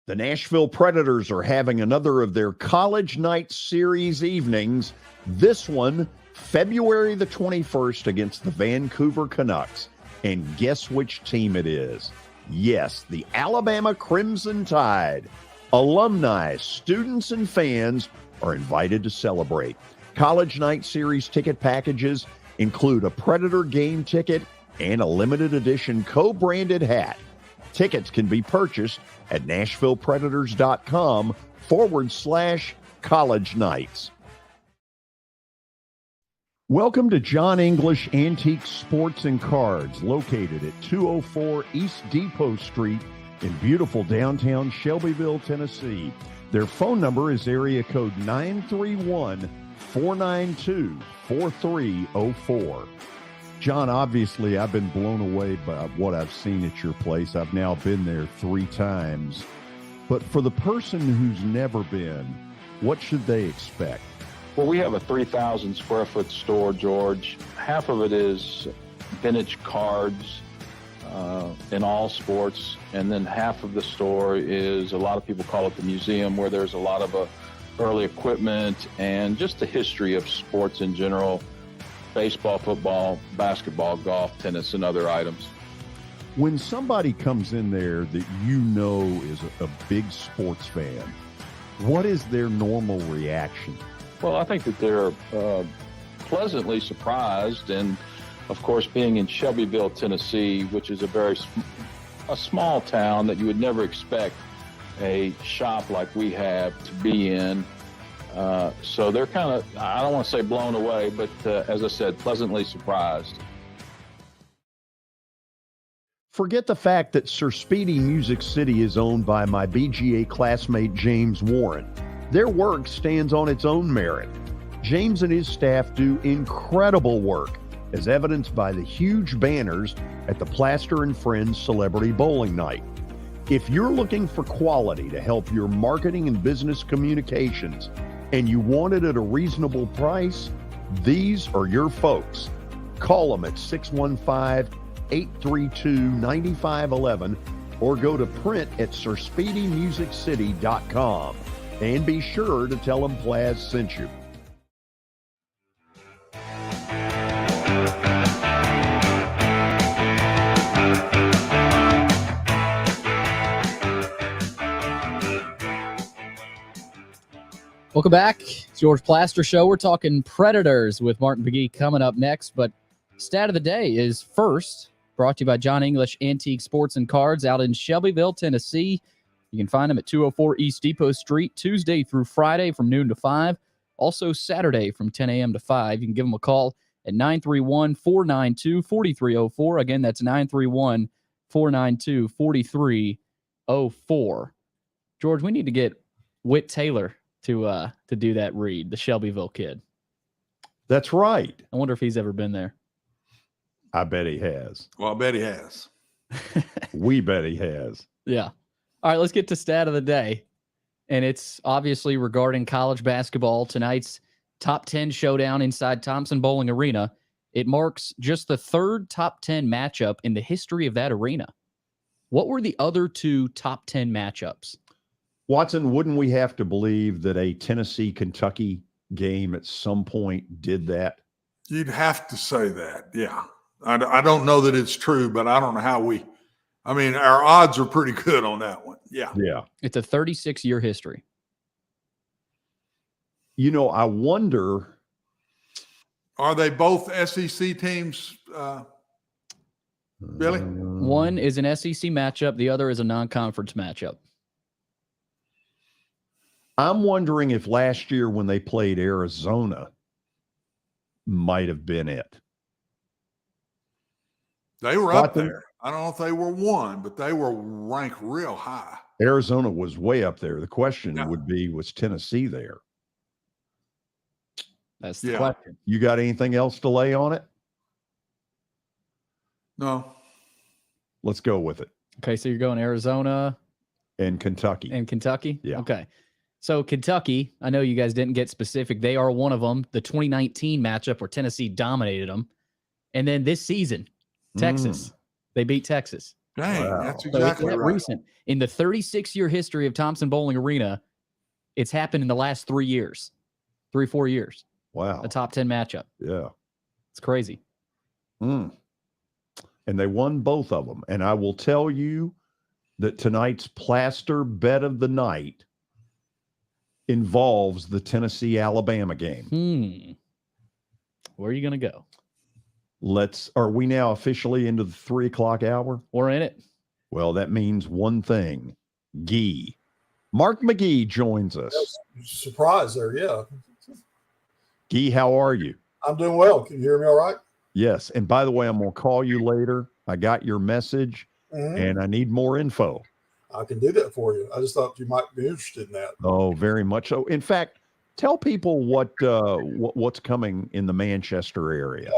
The Nashville Predators are having another of their College Night Series evenings. This one, February the 21st against the Vancouver Canucks. And guess which team it is? Yes, the Alabama Crimson Tide. Alumni, students, and fans are invited to celebrate. College Night Series ticket packages include a Predator game ticket and a limited edition co-branded hat. Tickets can be purchased at NashvillePredators.com/college nights. Welcome to John English Antique Sports and Cards, located at 204 East Depot Street in beautiful downtown Shelbyville, Tennessee. Their phone number is area code 931-492-4304. John, obviously, I've been blown away by what I've seen at your place. I've now been there 3 times. But for the person who's never been, what should they expect? Well, we have a 3,000 square foot store, George. Half of it is vintage cards in all sports. And then half of the store is, a lot of people call it the museum, where there's a lot of early equipment and just the history of sports in general. Baseball, football, basketball, golf, tennis, and other items. When somebody comes in there that you know is a big sports fan, what is their normal reaction? Well, I think that they're pleasantly surprised, and of course, being in Shelbyville, Tennessee, which is a small town that you would never expect a shop like we have to be in. So they're kind of, I don't want to say blown away, but as I said, pleasantly surprised. Forget the fact that Sir Speedy Music City is owned by my BGA classmate James Warren. Their work stands on its own merit. James and his staff do incredible work, as evidenced by the huge banners at the Plaster and Friends Celebrity Bowling Night. If you're looking for quality to help your marketing and business communications, and you want it at a reasonable price, these are your folks. Call them at 615-832-9511 or go to print at sirspeedymusiccity.com. And be sure to tell them Plaz sent you. Welcome back. It's George Plaster Show. We're talking Predators with Martin McGee coming up next. But stat of the day is first brought to you by John English Antique Sports and Cards out in Shelbyville, Tennessee. You can find them at 204 East Depot Street, Tuesday through Friday from noon to 5. Also Saturday from 10 a.m. to 5. You can give them a call at 931-492-4304. Again, that's 931-492-4304. George, we need to get Whit Taylor to do that read, the Shelbyville kid. That's right. I wonder if he's ever been there. I bet he has. Well, I bet he has. We bet he has. Yeah. All right, let's get to stat of the day. And it's obviously regarding college basketball. Tonight's top 10 showdown inside Thompson Bowling Arena. It marks just the third top 10 matchup in the history of that arena. What were the other 2 top 10 matchups? Watson, wouldn't we have to believe that a Tennessee-Kentucky game at some point did that? You'd have to say that, yeah. I don't know that it's true, but I don't know how our odds are pretty good on that one. Yeah. Yeah. It's a 36-year history. I wonder. Are they both SEC teams, Billy? One is an SEC matchup. The other is a non-conference matchup. I'm wondering if last year when they played Arizona might have been it. They were up there. I don't know if they were one, but they were ranked real high. Arizona was way up there. The question would be, was Tennessee there? That's the question. You got anything else to lay on it? No. Let's go with it. Okay, so you're going Arizona and Kentucky. Yeah. Okay. So Kentucky, I know you guys didn't get specific. They are one of them. The 2019 matchup where Tennessee dominated them. And then this season, Texas. They beat Texas. Dang, that's exactly right. Recent. In the 36-year history of Thompson-Bowling Arena, it's happened in the last 4 years. Wow. A top 10 matchup. Yeah. It's crazy. And they won both of them. And I will tell you that tonight's plaster bet of the night involves the Tennessee-Alabama game. Where are you going to go? Are we now officially into the 3 o'clock hour? We're in it. Well, that means one thing. Mark McGee joins us. Surprise there, yeah. Gee, how are you? I'm doing well. Can you hear me all right? Yes. And by the way, I'm going to call you later. I got your message, and I need more info. I can do that for you. I just thought you might be interested in that. Oh, very much so. In fact, tell people what's coming in the Manchester area.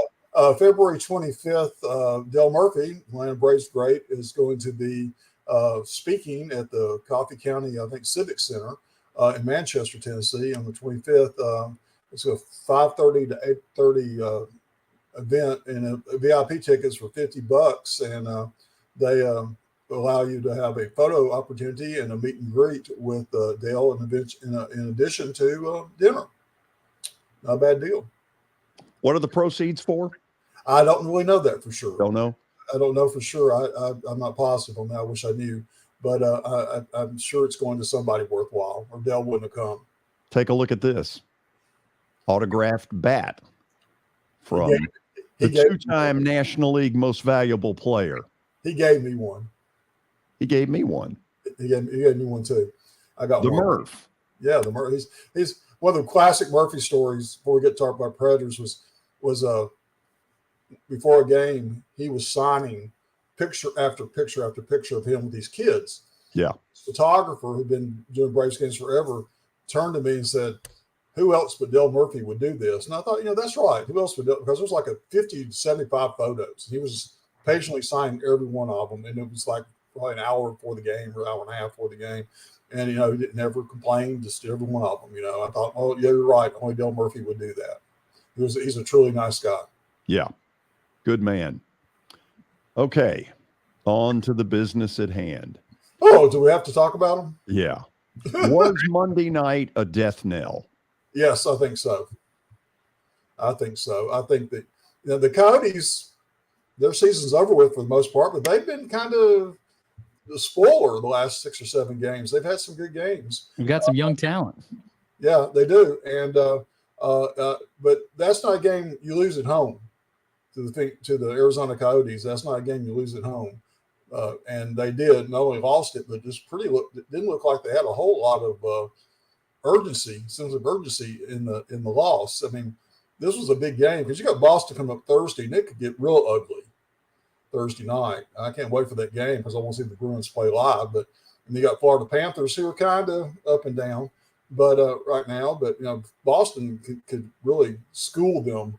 February 25th, Del Murphy, Atlanta Braves great, is going to be speaking at the Coffee County, Civic Center in Manchester, Tennessee on the 25th. It's a 5:30 to 8:30 event, and VIP tickets for $50, and they allow you to have a photo opportunity and a meet and greet with Dale in addition to dinner. Not a bad deal. What are the proceeds for? I don't really know that for sure. Don't know? I don't know for sure. I'm not positive on that. I wish I knew. But I'm sure it's going to somebody worthwhile, or Dale wouldn't have come. Take a look at this. Autographed bat from the two-time National League Most Valuable Player. He gave me one. He gave me one. He gave me one too. I got the one. Murph. Yeah, the Murph. He's one of the classic Murphy stories. Before we get to talk about Predators, was before a game he was signing picture after picture after picture of him with these kids. Yeah. This photographer who'd been doing Braves games forever turned to me and said, "Who else but Del Murphy would do this?" And I thought, that's right. Who else would do it? Because there's like 50 to 75 photos. He was patiently signing every one of them, and it was like probably an hour before the game or hour and a half before the game. And, he didn't never complain, just every one of them. I thought, oh, yeah, you're right. Only Del Murphy would do that. He's a truly nice guy. Yeah. Good man. Okay. On to the business at hand. Oh, do we have to talk about him? Yeah. Was Monday night a death knell? Yes, I think so. I think that the Coyotes, their season's over with for the most part, but they've been kind of the spoiler the last 6 or 7 games. They've had some good games. We've got some young talent. Yeah, they do. And but that's not a game you lose at home to the Arizona Coyotes. That's not a game you lose at home. And they did not only lost it, but just it didn't look like they had a whole lot of sense of urgency in the loss. I mean, this was a big game because you got Boston coming up Thursday, and it could get real ugly Thursday night. I can't wait for that game because I want to see the Bruins play live. But and you got Florida Panthers who are kind of up and down, but right now. But Boston could really school them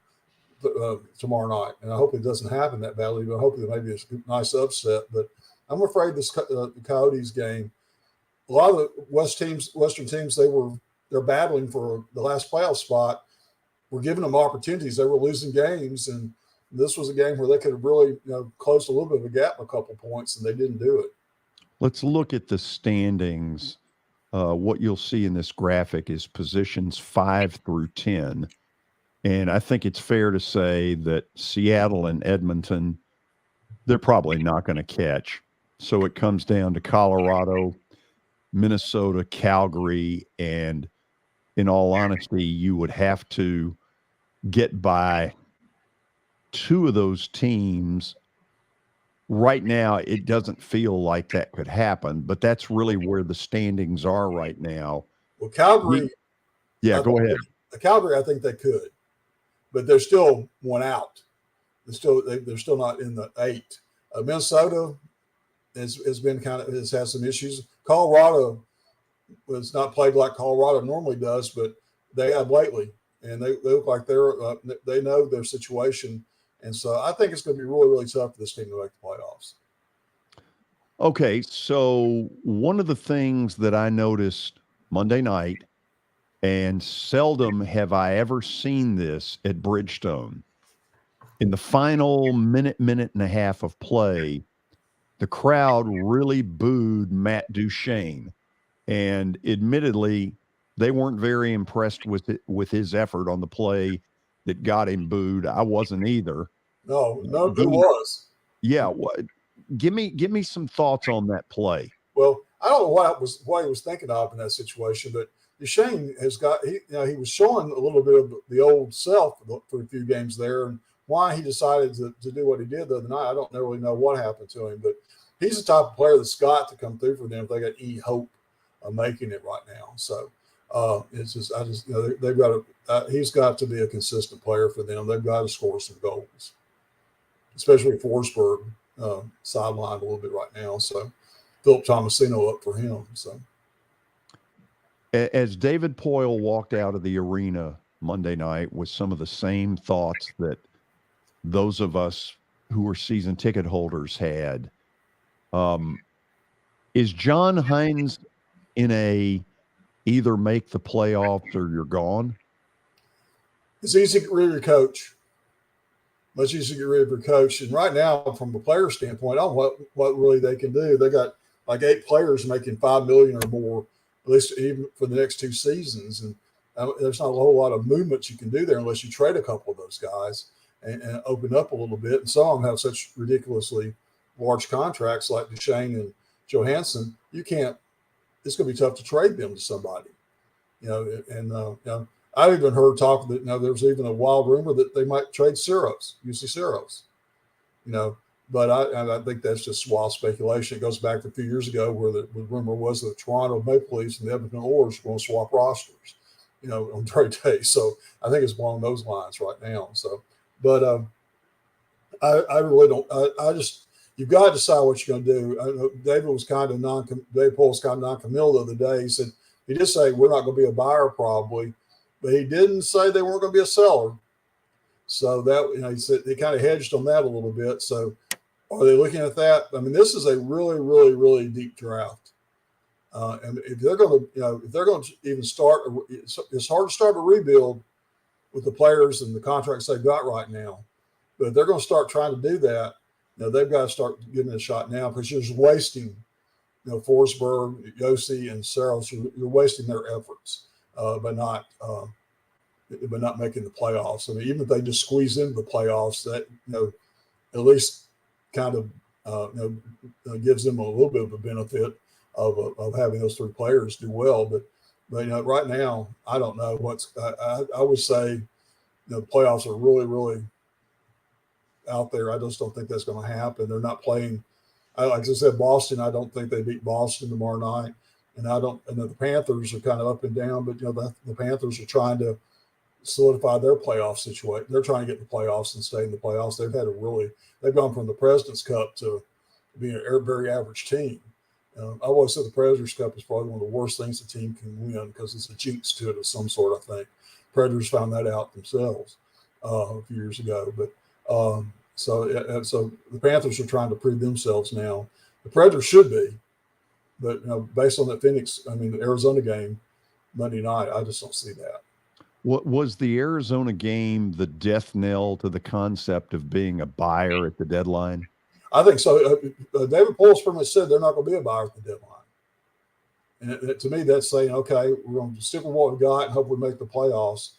tomorrow night, and I hope it doesn't happen that badly. But I hope it may be a nice upset. But I'm afraid the Coyotes game. A lot of the Western teams, they're battling for the last playoff spot. We're giving them opportunities. They were losing games, and this was a game where they could have really closed a little bit of a gap, a couple points, and they didn't do it. Let's look at the standings. What you'll see in this graphic is positions 5 through 10. And I think it's fair to say that Seattle and Edmonton, they're probably not going to catch. So it comes down to Colorado, Minnesota, Calgary, and in all honesty, you would have to get by two of those teams. Right now, it doesn't feel like that could happen, but that's really where the standings are right now. Well, Calgary. Yeah, go ahead. Calgary, I think they could, but they're still one out. They're still not in the 8. Minnesota has had some issues. Colorado was not played like Colorado normally does, but they have lately, and they look like they know their situation. And so I think it's going to be really, really tough for this team to make the playoffs. Okay, so one of the things that I noticed Monday night, and seldom have I ever seen this at Bridgestone, in the final minute and a half of play, the crowd really booed Matt Duchene. And admittedly, they weren't very impressed with his effort on the play that got him booed. I wasn't either. No, who was? Yeah, give me some thoughts on that play. Well, I don't know what he was thinking of in that situation, but Duchene he was showing a little bit of the old self for a few games there, and why he decided to do what he did the other night, I don't really know what happened to him, but he's the type of player that's got to come through for them if they got any hope of making it right now. So they've got he's got to be a consistent player for them. They've got to score some goals, especially Forsberg sidelined a little bit right now. So Philip Tomasino up for him. So as David Poyle walked out of the arena Monday night with some of the same thoughts that those of us who were season ticket holders had, is John Hines in a either make the playoffs or you're gone? It's easy to get rid of your coach. Much easier to get rid of your coach. And right now, from a player standpoint, I don't know what really they can do. They got like 8 players making $5 million or more, at least even for the next 2 seasons. And there's not a whole lot of movement you can do there unless you trade a couple of those guys and open up a little bit. And some of them have such ridiculously large contracts like Duchene and Johansson. You can't. It's going to be tough to trade them to somebody, And I've even heard talk that there's even a wild rumor that they might trade UC Saros, But I think that's just wild speculation. It goes back to a few years ago where the rumor was that the Toronto Maple Leafs and the Edmonton Oilers were going to swap rosters, on trade day. So I think it's along those lines right now. So, but I really don't. I just. You've got to decide what you're going to do. I know David Pohl was kind of non-committal the other day. He said he did say we're not going to be a buyer probably, but he didn't say they weren't going to be a seller. So that he said he kind of hedged on that a little bit. So are they looking at that? I mean, this is a really, really, really deep draft, and if they're going to even start, it's hard to start a rebuild with the players and the contracts they've got right now. But if they're going to start trying to do that, they've got to start getting a shot now because you're just wasting, Forsberg, Yossi, and Saros. You're wasting their efforts by not making the playoffs. I mean, even if they just squeeze into the playoffs, that at least kind of gives them a little bit of a benefit of having those 3 players do well. But right now, I don't know I would say the playoffs are really, really out there. I just don't think that's going to happen. They're not playing. Like I said, Boston, I don't think they beat Boston tomorrow night. And the Panthers are kind of up and down, but the Panthers are trying to solidify their playoff situation. They're trying to get in the playoffs and stay in the playoffs. They've gone from the President's Cup to being a very average team. I always said the President's Cup is probably one of the worst things a team can win because it's a jinx to it of some sort, I think. Predators found that out themselves a few years ago. But so the Panthers are trying to prove themselves now. The Predators should be, but based on the Arizona game Monday night, I just don't see that. What was the Arizona game the death knell to the concept of being a buyer at the deadline? I think so. David Pohl's pretty much said they're not going to be a buyer at the deadline. And to me, that's saying, okay, we're going to stick with what we got and hope we make the playoffs.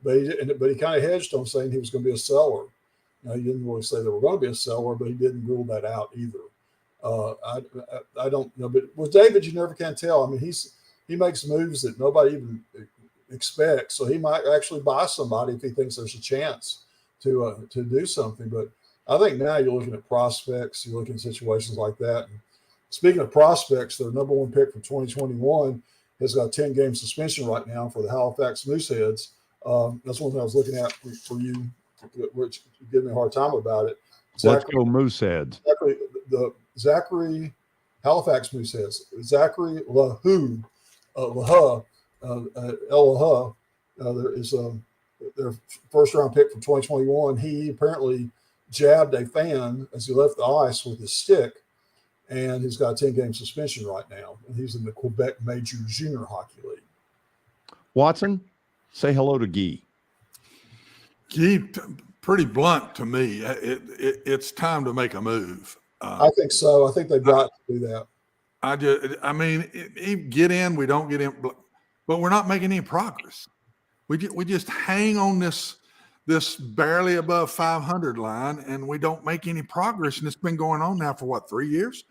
but he kind of hedged on saying he was going to be a seller. He didn't really say they were going to be a seller, but he didn't rule that out either. I don't know, but with David, you never can tell. I mean, he makes moves that nobody even expects, so he might actually buy somebody if he thinks there's a chance to do something. But I think now you're looking at prospects, you're looking at situations like that. And speaking of prospects, their number one pick from 2021 has got a 10-game suspension right now for the Halifax Mooseheads. That's one thing I was looking at for you, which you give me a hard time about it. Let's go Mooseheads. Zachary Halifax Mooseheads. Zachary LaHoo, there is their first-round pick from 2021. He apparently jabbed a fan as he left the ice with his stick, and he's got a 10-game suspension right now. And he's in the Quebec Major Junior Hockey League. Watson, say hello to Guy. Guy, pretty blunt to me. It's time to make a move. I think so. I think they've got to do that. Get in, we don't get in, but we're not making any progress. We just hang on this barely above 500 line, and we don't make any progress. And it's been going on now for 3 years?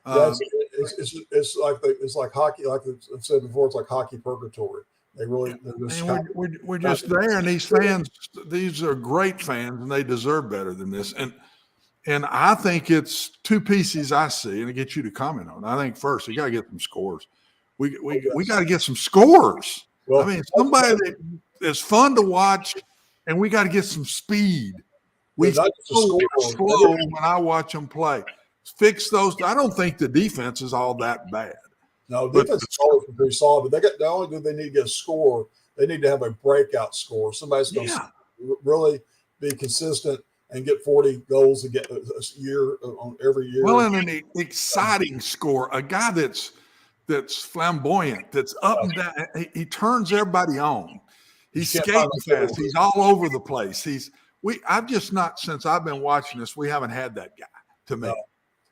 It's like hockey. Like I've said before, it's like hockey purgatory. We're just there, and these fans, these are great fans, and they deserve better than this. And I think it's two pieces I see, and I get you to comment on. I think first, you got to get some scores. We got to get some scores. Well, somebody that is fun to watch, and we got to get some speed. We're slow when I watch them play. Fix those. I don't think the defense is all that bad. No, defense is always pretty solid, but not only do they need to get a score, they need to have a breakout score. Somebody's going to really be consistent and get 40 goals a year on every year. Well, and an exciting score, a guy that's flamboyant, that's up and down. He turns everybody on. He's skating fast. He's all over the place. I've just not, since I've been watching this, we haven't had that guy to me.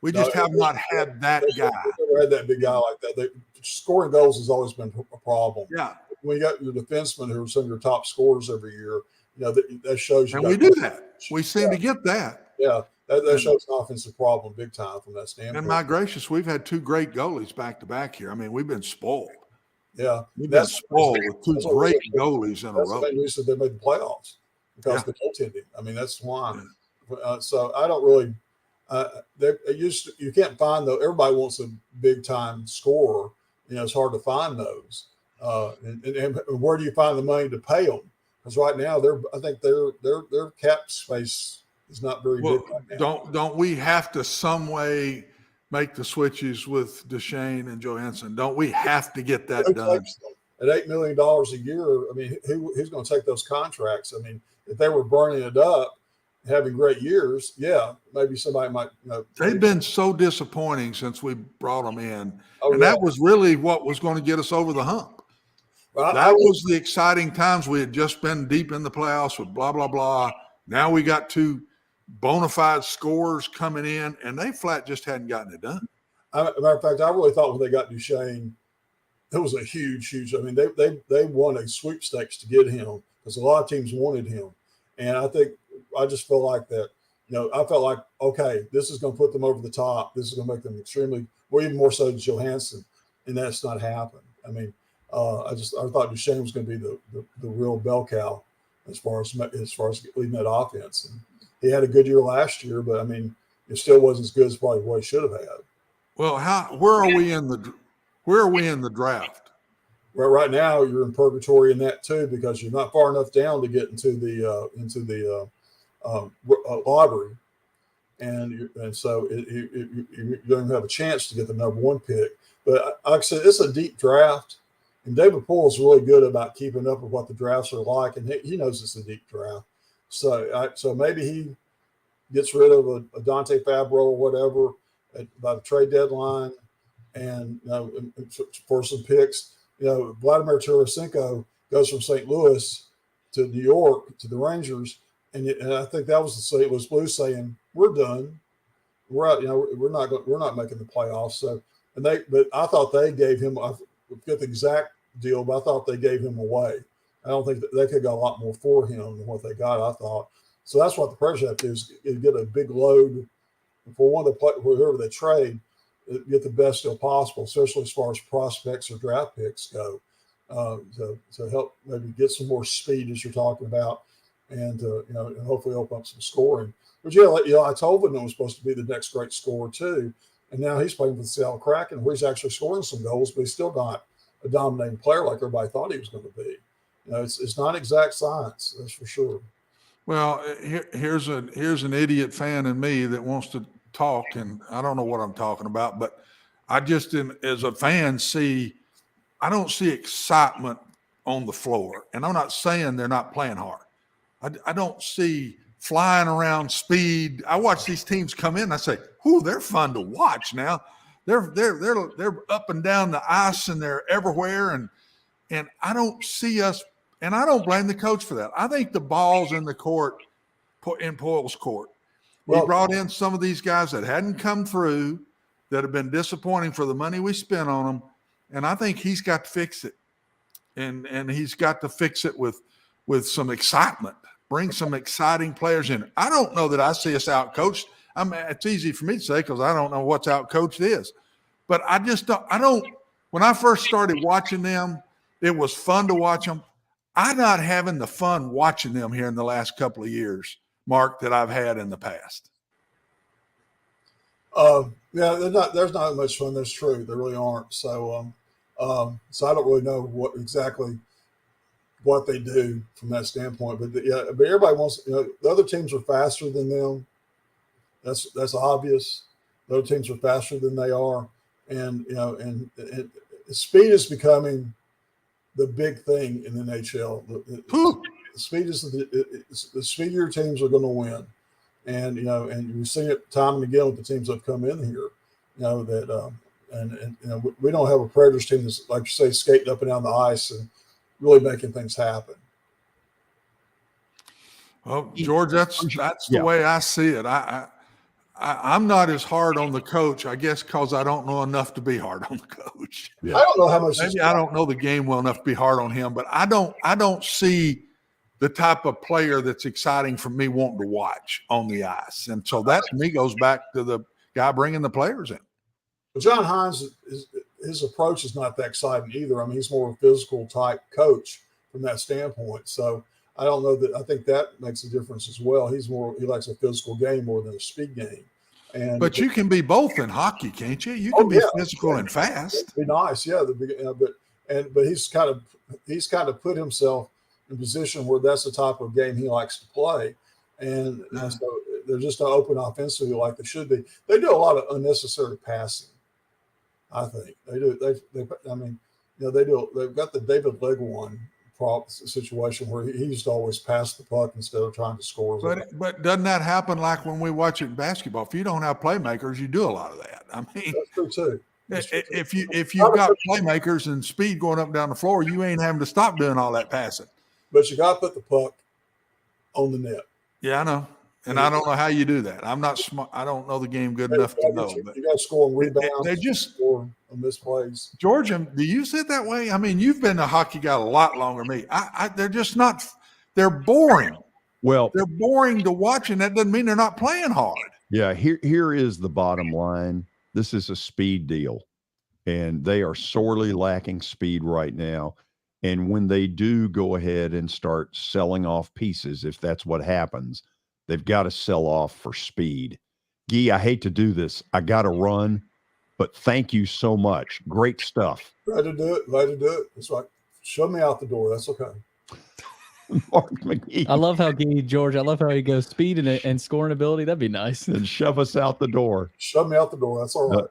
We just have not had that guy. We've never had that big guy like that. Scoring goals has always been a problem. Yeah. When you got your defensemen who are some of your top scorers every year, that shows you. And we do that. We seem to get that. Yeah. That shows an offensive problem big time from that standpoint. And my gracious, we've had two great goalies back to back here. We've been spoiled. Yeah. We've been spoiled with two great goalies in a row. That's the main reason they made the playoffs, because of the goaltending. That's why. So I don't really you can't find those. Everybody wants a big time scorer. It's hard to find those. And where do you find the money to pay them? Because right now I think their cap space is not very big right now. Don't we have to some way make the switches with Duchesne and Johansson? Don't we have to get that done? At $8 million a year, who's going to take those contracts? If they were burning it up, having great years, maybe somebody might. They've been so disappointing since we brought them in, that was really what was going to get us over the hump. Well, that was the exciting times. We had just been deep in the playoffs with blah blah blah. Now we got two bona fide scorers coming in, and they flat just hadn't gotten it done. Matter of fact, I really thought when they got Duchesne, it was a huge. They won a sweepstakes to get him because a lot of teams wanted him, and I just feel like that. I felt like, okay, this is going to put them over the top. This is going to make them extremely, even more so than Johansson, and that's not happened. I thought Duchesne was going to be the real bell cow as far as leading that offense. And he had a good year last year, but it still wasn't as good as probably what he should have had. Well, where are we in the draft? Well, right now you're in purgatory in that too, because you're not far enough down to get into the lottery, and so you don't have a chance to get the number one pick. But like I said, it's a deep draft, and David Poole is really good about keeping up with what the drafts are like, and he knows it's a deep draft. So maybe he gets rid of a Dante Fabro or whatever by the trade deadline, and for some picks. Vladimir Tarasenko goes from St. Louis to New York to the Rangers. And I think that was the St. Louis Blues saying, "We're done. We're out. We're not making the playoffs." So, but I thought they gave him. I forget the exact deal, but I thought they gave him away. I don't think that they could have got a lot more for him than what they got, I thought. So that's what the Preds have to do is get a big load for one of the whoever they trade, get the best deal possible, especially as far as prospects or draft picks go, to help maybe get some more speed as you're talking about, and and hopefully open up some scoring. But I told him it was supposed to be the next great scorer too, and now he's playing for the Seattle Kraken, where he's actually scoring some goals, but he's still not a dominating player like everybody thought he was going to be. It's not exact science, that's for sure. Well, here's an idiot fan in me that wants to talk, and I don't know what I'm talking about, but I just, as a fan, I don't see excitement on the floor. And I'm not saying they're not playing hard. I don't see flying around speed. I watch these teams come in and I say, "Whoo, they're fun to watch now." They're up and down the ice and they're everywhere. And I don't see us, and I don't blame the coach for that. I think the ball's in the court, in Poyle's court. He brought in some of these guys that hadn't come through, that have been disappointing for the money we spent on them. And I think he's got to fix it. And he's got to fix it with some excitement, bring some exciting players in. I don't know that I see us out-coached. It's easy for me to say because I don't know what's out-coached is. But I just don't – when I first started watching them, it was fun to watch them. I'm not having the fun watching them here in the last couple of years, Mark, that I've had in the past. There's not much fun. That's true. There really aren't. So I don't really know exactly what they do from that standpoint. But everybody wants. The other teams are faster than them. That's obvious. The other teams are faster than they are, and speed is becoming the big thing in the NHL. The speed is the speedier teams are going to win. And and we've seen it time and again with the teams that have come in here. That we don't have a Predators team that's, like you say, skating up and down the ice and really making things happen. Well, George, that's the way I see it. I'm not as hard on the coach, I guess, because I don't know enough to be hard on the coach. Yeah. I don't know how much. Maybe I don't know the game well enough to be hard on him, but I don't see the type of player that's exciting for me wanting to watch on the ice. And so that to me goes back to the guy bringing the players in. But John Hines, his approach is not that exciting either. I mean, he's more of a physical type coach from that standpoint. So I don't know that. I think that makes a difference as well. He likes a physical game more than a speed game. But you can be both in hockey, can't you? You can be physical and fast. It'd be nice, yeah. But he's kind of put himself in a position where that's the type of game he likes to play, and so they're just not open offensively like they should be. They do a lot of unnecessary passing. I think they do. They do. They've got the David Legwand situation where he used to always pass the puck instead of trying to score. But doesn't that happen like when we watch it in basketball? If you don't have playmakers, you do a lot of that. I mean, that's true too. If you've got playmakers and speed going up and down the floor, you ain't having to stop doing all that passing. But you got to put the puck on the net. Yeah, I know. And I don't know how you do that. I'm not smart. I don't know the game good enough to know. You got to score and rebounds. They just score on misplays. George, do you see it that way? I mean, you've been a hockey guy a lot longer than me. They're just not – they're boring. Well, they're boring to watch, and that doesn't mean they're not playing hard. Yeah, here is the bottom line. This is a speed deal, and they are sorely lacking speed right now. And when they do go ahead and start selling off pieces, if that's what happens, they've got to sell off for speed. Gee, I hate to do this. I got to run, but thank you so much. Great stuff. Glad to do it. That's right. Shove me out the door. That's okay. Mark McGee. I love how George. I love how he goes speed and scoring ability. That'd be nice. And shove us out the door. Shove me out the door. That's all right.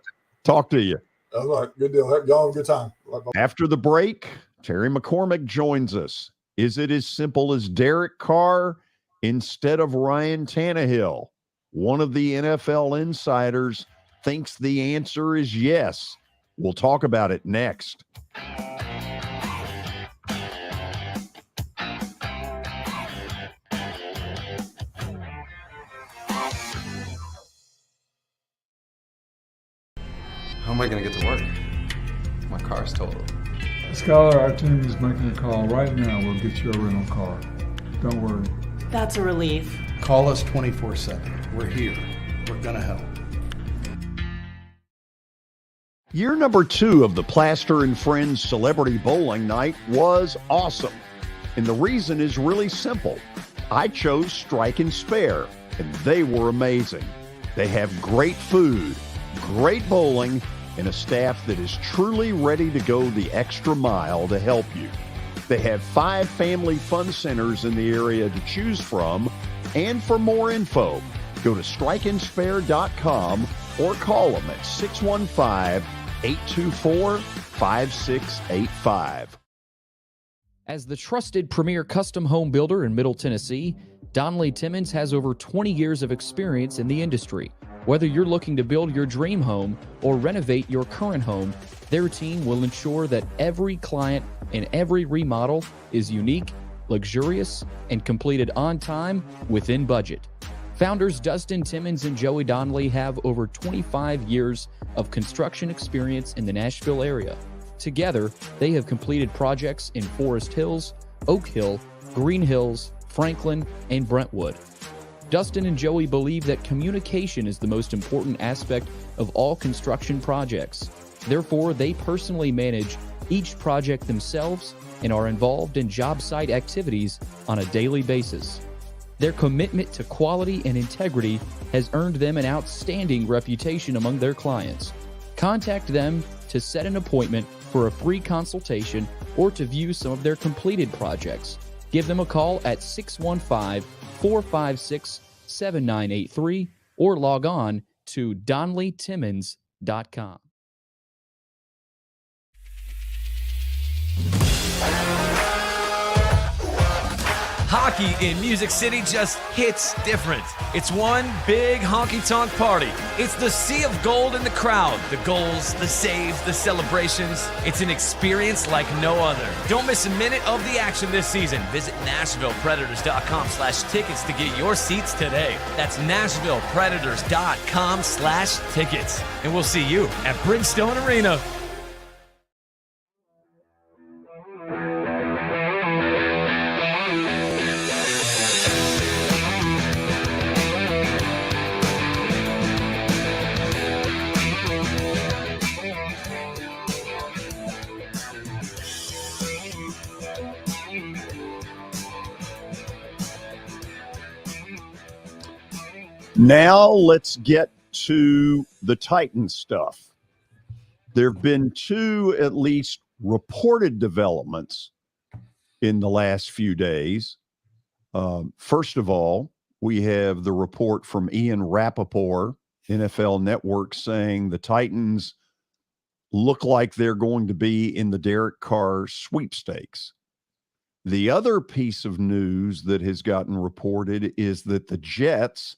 Talk to you. All right. Good deal. Y'all have a good time. After the break, Terry McCormick joins us. Is it as simple as Derek Carr instead of Ryan Tannehill? One of the NFL insiders thinks the answer is yes. We'll talk about it next. How am I going to get to work? My car's totaled. Skylar, our team is making a call right now. We'll get you a rental car. Don't worry. That's a relief. Call us 24/7. We're here. We're going to help. Year number 2 of the Plaster and Friends Celebrity Bowling Night was awesome. And the reason is really simple. I chose Strike and Spare, and they were amazing. They have great food, great bowling, and a staff that is truly ready to go the extra mile to help you. They have 5 family fun centers in the area to choose from. And for more info, go to strikeandspare.com or call them at 615-824-5685. As the trusted premier custom home builder in Middle Tennessee, Donnelly Timmons has over 20 years of experience in the industry. Whether you're looking to build your dream home or renovate your current home, their team will ensure that every client and every remodel is unique, luxurious, and completed on time within budget. Founders Dustin Timmons and Joey Donnelly have over 25 years of construction experience in the Nashville area. Together, they have completed projects in Forest Hills, Oak Hill, Green Hills, Franklin, and Brentwood. Dustin and Joey believe that communication is the most important aspect of all construction projects. Therefore, they personally manage each project themselves and are involved in job site activities on a daily basis. Their commitment to quality and integrity has earned them an outstanding reputation among their clients. Contact them to set an appointment for a free consultation or to view some of their completed projects. Give them a call at 615-456-7983 or log on to DonnellyTimmons.com. Hockey in Music City just hits different. It's one big honky-tonk party. It's the sea of gold in the crowd. The goals, the saves, the celebrations. It's an experience like no other. Don't miss a minute of the action this season. Visit NashvillePredators.com/tickets to get your seats today. That's NashvillePredators.com/tickets. And we'll see you at Bridgestone Arena. Now let's get to the Titans stuff. There have been 2 at least reported developments in the last few days. First of all, we have the report from Ian Rappaport, NFL Network, saying the Titans look like they're going to be in the Derek Carr sweepstakes. The other piece of news that has gotten reported is that the Jets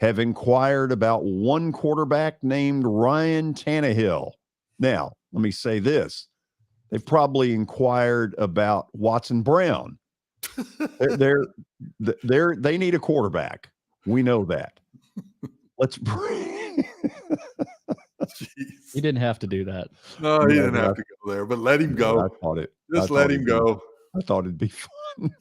have inquired about one quarterback named Ryan Tannehill. Now, let me say this. They've probably inquired about Watson Brown. They need a quarterback. We know that. Let's bring. He didn't have to do that. No, he didn't have to go there, but let him go. I thought it. Just let him go. I thought it'd be fun.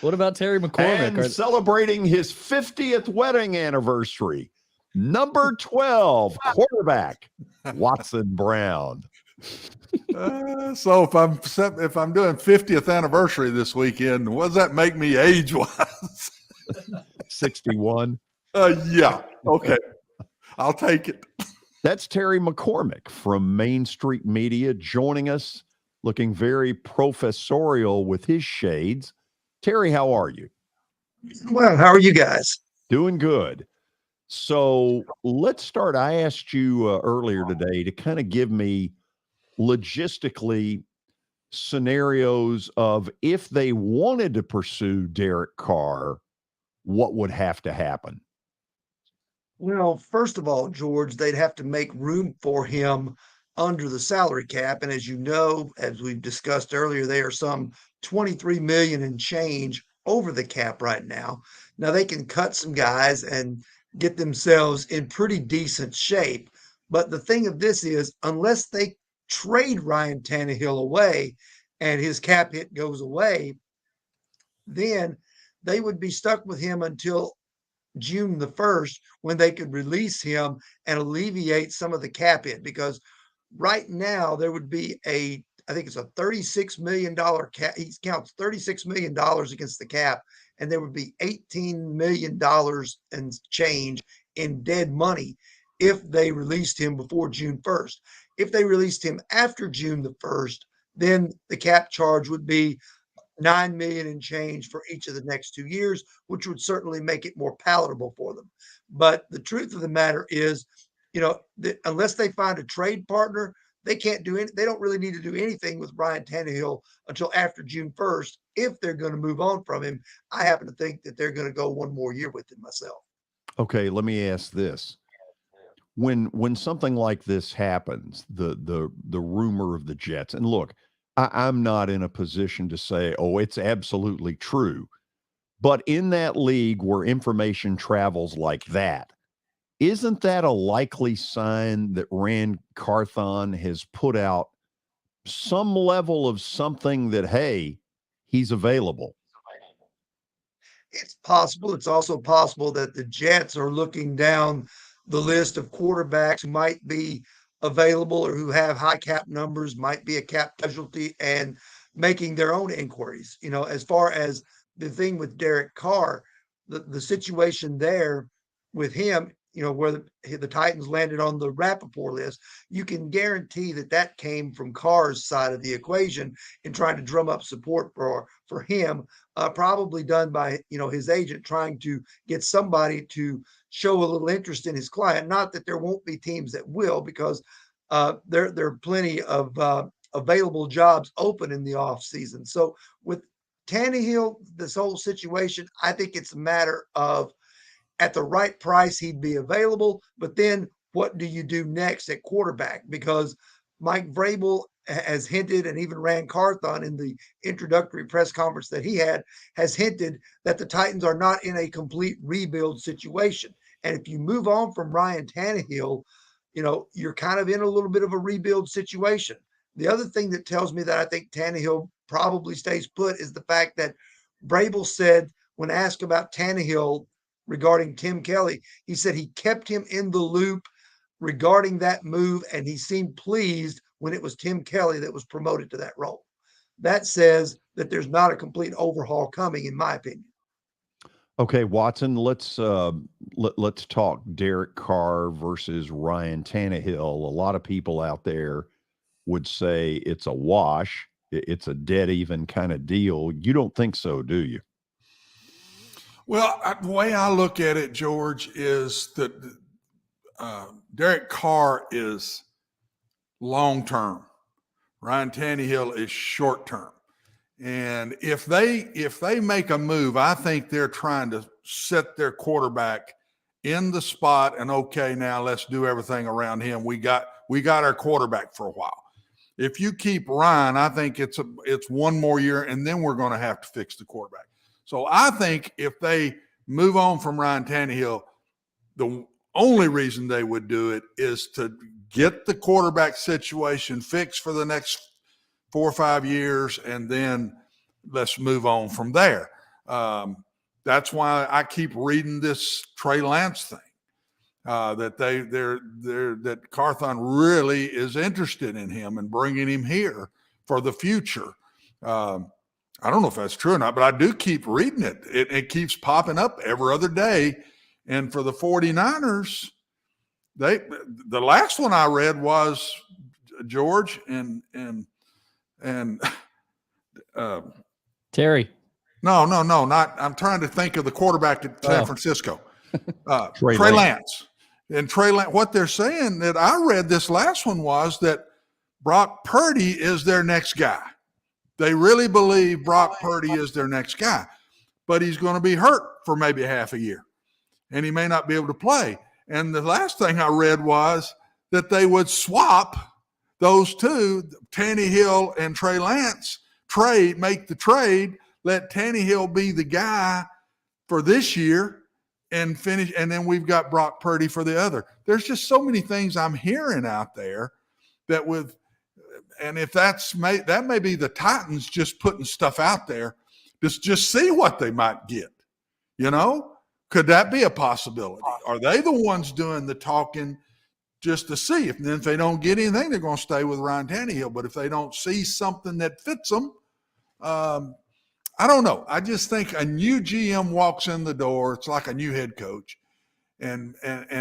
What about Terry McCormick? And celebrating his 50th wedding anniversary, number 12 quarterback Watson Brown. So if I'm doing 50th anniversary this weekend, what does that make me age-wise? 61. Yeah. Okay. I'll take it. That's Terry McCormick from Main Street Media joining us, looking very professorial with his shades. Terry, how are you? Well, how are you guys? Doing good. So let's start. I asked you earlier today to kind of give me logistically scenarios of if they wanted to pursue Derek Carr, what would have to happen? Well, first of all, George, they'd have to make room for him under the salary cap. And as you know, as we've discussed earlier, they are some $23 million and change over the cap right now. Now they can cut some guys and get themselves in pretty decent shape. But the thing of this is, unless they trade Ryan Tannehill away and his cap hit goes away, then they would be stuck with him until June the 1st, when they could release him and alleviate some of the cap hit. Because right now there would be I think it's a $36 million cap. He counts $36 million against the cap, and there would be $18 million and change in dead money if they released him before June 1st. If they released him after June the 1st, then the cap charge would be $9 million and change for each of the next 2 years, which would certainly make it more palatable for them. But the truth of the matter is, unless they find a trade partner, they can't do it. They don't really need to do anything with Ryan Tannehill until after June 1st if they're going to move on from him. I happen to think that they're going to go one more year with him myself. Okay, let me ask this. When something like this happens, the rumor of the Jets, and look, I'm not in a position to say, oh, it's absolutely true. But in that league where information travels like that, isn't that a likely sign that Rand Carthon has put out some level of something that, hey, he's available? It's possible. It's also possible that the Jets are looking down the list of quarterbacks who might be available or who have high cap numbers, might be a cap casualty, and making their own inquiries. As far as the thing with Derek Carr, the situation there with him, where the Titans landed on the Rappaport list, you can guarantee that came from Carr's side of the equation in trying to drum up support for him, probably done by, his agent trying to get somebody to show a little interest in his client. Not that there won't be teams that will, because there are plenty of available jobs open in the off season. So with Tannehill, this whole situation, I think it's a matter of, at the right price, he'd be available. But then what do you do next at quarterback? Because Mike Vrabel has hinted, and even Rand Carthon in the introductory press conference that he had, has hinted that the Titans are not in a complete rebuild situation. And if you move on from Ryan Tannehill, you're kind of in a little bit of a rebuild situation. The other thing that tells me that I think Tannehill probably stays put is the fact that Vrabel said, when asked about Tannehill regarding Tim Kelly, he said he kept him in the loop regarding that move, and he seemed pleased when it was Tim Kelly that was promoted to that role. That says that there's not a complete overhaul coming, in my opinion. Okay, Watson, let's talk Derek Carr versus Ryan Tannehill. A lot of people out there would say it's a wash. It's a dead even kind of deal. You don't think so, do you? Well, the way I look at it, George, is that Derek Carr is long-term. Ryan Tannehill is short-term. And if they make a move, I think they're trying to set their quarterback in the spot and, okay, now let's do everything around him. We got our quarterback for a while. If you keep Ryan, I think it's one more year, and then we're going to have to fix the quarterback. So I think if they move on from Ryan Tannehill, the only reason they would do it is to get the quarterback situation fixed for the next 4 or 5 years, and then let's move on from there. That's why I keep reading this Trey Lance thing, that Carthon really is interested in him and bringing him here for the future. I don't know if that's true or not, but I do keep reading it. It keeps popping up every other day. And for the 49ers, the last one I read was George and Terry. No, not. I'm trying to think of the quarterback at San Francisco. Trey Lance. And Trey Lance, what they're saying that I read this last one was that Brock Purdy is their next guy. They really believe Brock Purdy is their next guy, but he's going to be hurt for maybe half a year, and he may not be able to play. And the last thing I read was that they would swap those two, Tannehill and Trey Lance, make the trade, let Tannehill be the guy for this year and finish, and then we've got Brock Purdy for the other. There's just so many things I'm hearing out there that with And if that may be the Titans just putting stuff out there, just see what they might get. You know, could that be a possibility? Are they the ones doing the talking just to see? If they don't get anything, they're going to stay with Ryan Tannehill. But if they don't see something that fits them, I don't know. I just think a new GM walks in the door. It's like a new head coach. And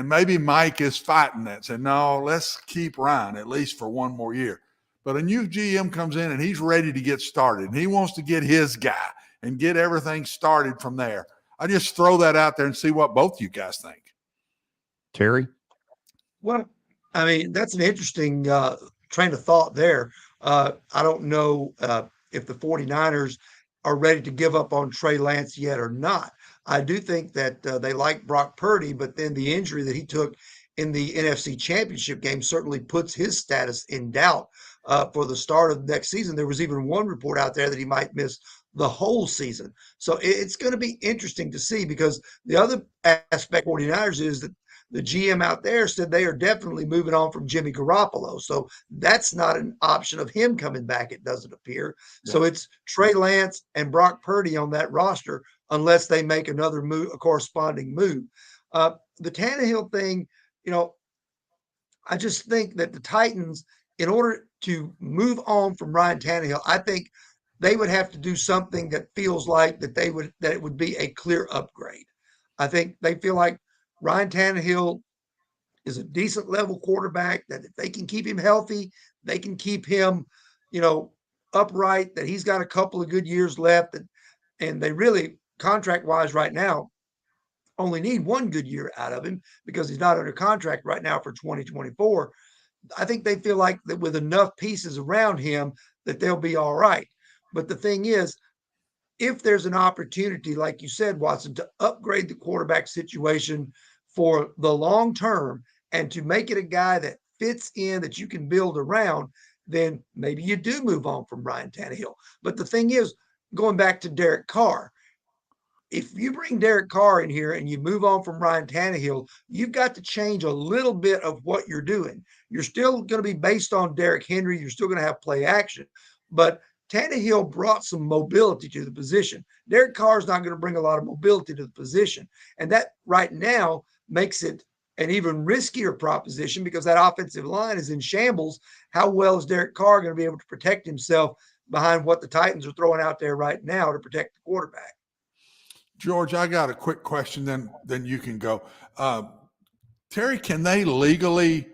maybe Mike is fighting that, saying, no, let's keep Ryan at least for one more year. But a new GM comes in and he's ready to get started. And he wants to get his guy and get everything started from there. I just throw that out there and see what both you guys think. Terry? Well, I mean, that's an interesting train of thought there. I don't know if the 49ers are ready to give up on Trey Lance yet or not. I do think that they like Brock Purdy, but then the injury that he took in the NFC Championship game certainly puts his status in doubt for the start of next season. There was even one report out there that he might miss the whole season. So it's going to be interesting to see, because the other aspect of 49ers is that the GM out there said they are definitely moving on from Jimmy Garoppolo. So that's not an option of him coming back, it doesn't appear. Yeah. So it's Trey Lance and Brock Purdy on that roster, unless they make another move, a corresponding move. The Tannehill thing, you know, I just think that the Titans, in order to move on from Ryan Tannehill, I think they would have to do something that feels like that it would be a clear upgrade. I think they feel like Ryan Tannehill is a decent level quarterback, that if they can keep him healthy, they can keep him, you know, upright, that he's got a couple of good years left. And they really, contract-wise right now, only need one good year out of him because he's not under contract right now for 2024. I think they feel like that with enough pieces around him that they'll be all right. But the thing is, if there's an opportunity, like you said, Watson, to upgrade the quarterback situation for the long term and to make it a guy that fits in, that you can build around, then maybe you do move on from Ryan Tannehill. But the thing is, going back to Derek Carr, if you bring Derek Carr in here and you move on from Ryan Tannehill, you've got to change a little bit of what you're doing. You're still going to be based on Derrick Henry. You're still going to have play action. But Tannehill brought some mobility to the position. Derek Carr is not going to bring a lot of mobility to the position. And that right now makes it an even riskier proposition, because that offensive line is in shambles. How well is Derek Carr going to be able to protect himself behind what the Titans are throwing out there right now to protect the quarterback? George, I got a quick question, then you can go. Terry, can they legally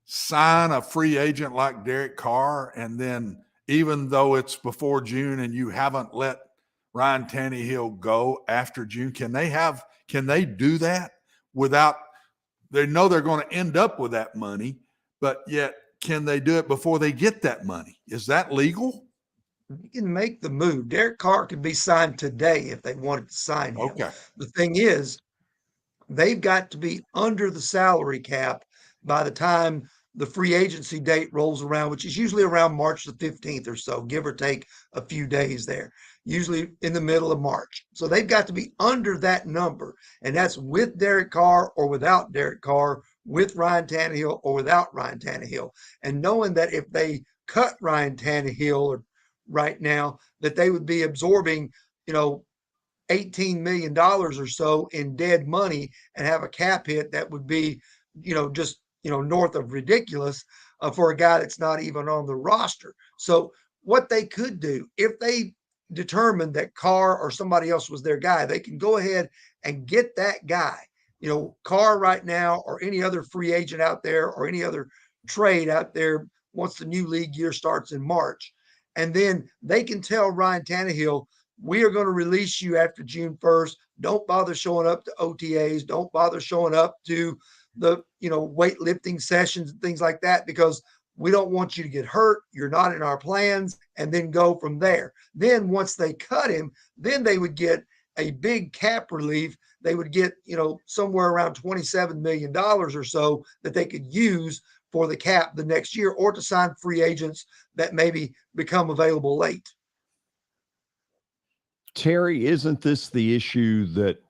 sign a free agent like Derek Carr, and then even though it's before June and you haven't let Ryan Tannehill go after June, can they do that without, they know they're going to end up with that money, but yet can they do it before they get that money? Is that legal? You can make the move. Derek Carr could be signed today if they wanted to sign him. Okay. The thing is, they've got to be under the salary cap by the time the free agency date rolls around, which is usually around March the 15th or so, give or take a few days there, usually in the middle of March. So they've got to be under that number, and that's with Derek Carr or without Derek Carr, with Ryan Tannehill or without Ryan Tannehill. And knowing that if they cut Ryan Tannehill right now, that they would be absorbing, $18 million or so in dead money and have a cap hit that would be, just north of ridiculous for a guy that's not even on the roster. So what they could do, if they determined that Carr or somebody else was their guy, they can go ahead and get that guy. Carr right now, or any other free agent out there, or any other trade out there once the new league year starts in March. And then they can tell Ryan Tannehill, we are going to release you after June 1st. Don't bother showing up to OTAs. Don't bother showing up to the, weightlifting sessions and things like that, because we don't want you to get hurt. You're not in our plans, and then go from there. Then once they cut him, then they would get a big cap relief. They would get, somewhere around $27 million or so that they could use for the cap the next year, or to sign free agents that maybe become available late. Terry, isn't this the issue that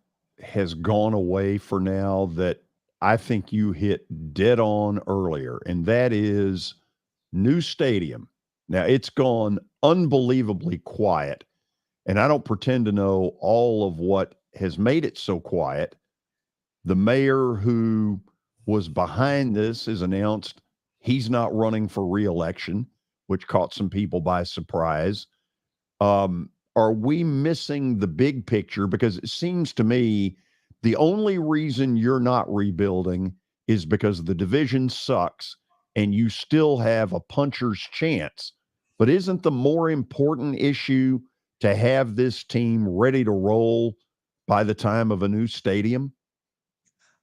has gone away for now, that I think you hit dead on earlier? And that is new stadium. Now, it's gone unbelievably quiet, and I don't pretend to know all of what has made it so quiet. The mayor who was behind this has announced he's not running for re-election, which caught some people by surprise. Are we missing the big picture? Because it seems to me the only reason you're not rebuilding is because the division sucks and you still have a puncher's chance. But isn't the more important issue to have this team ready to roll by the time of a new stadium?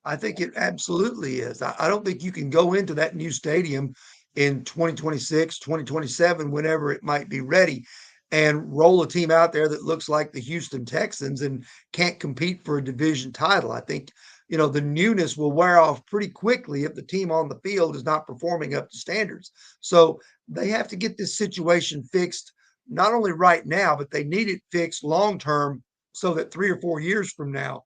I think it absolutely is. I don't think you can go into that new stadium in 2026, 2027, whenever it might be ready, and roll a team out there that looks like the Houston Texans and can't compete for a division title. I think, the newness will wear off pretty quickly if the team on the field is not performing up to standards. So they have to get this situation fixed, not only right now, but they need it fixed long term so that 3 or 4 years from now,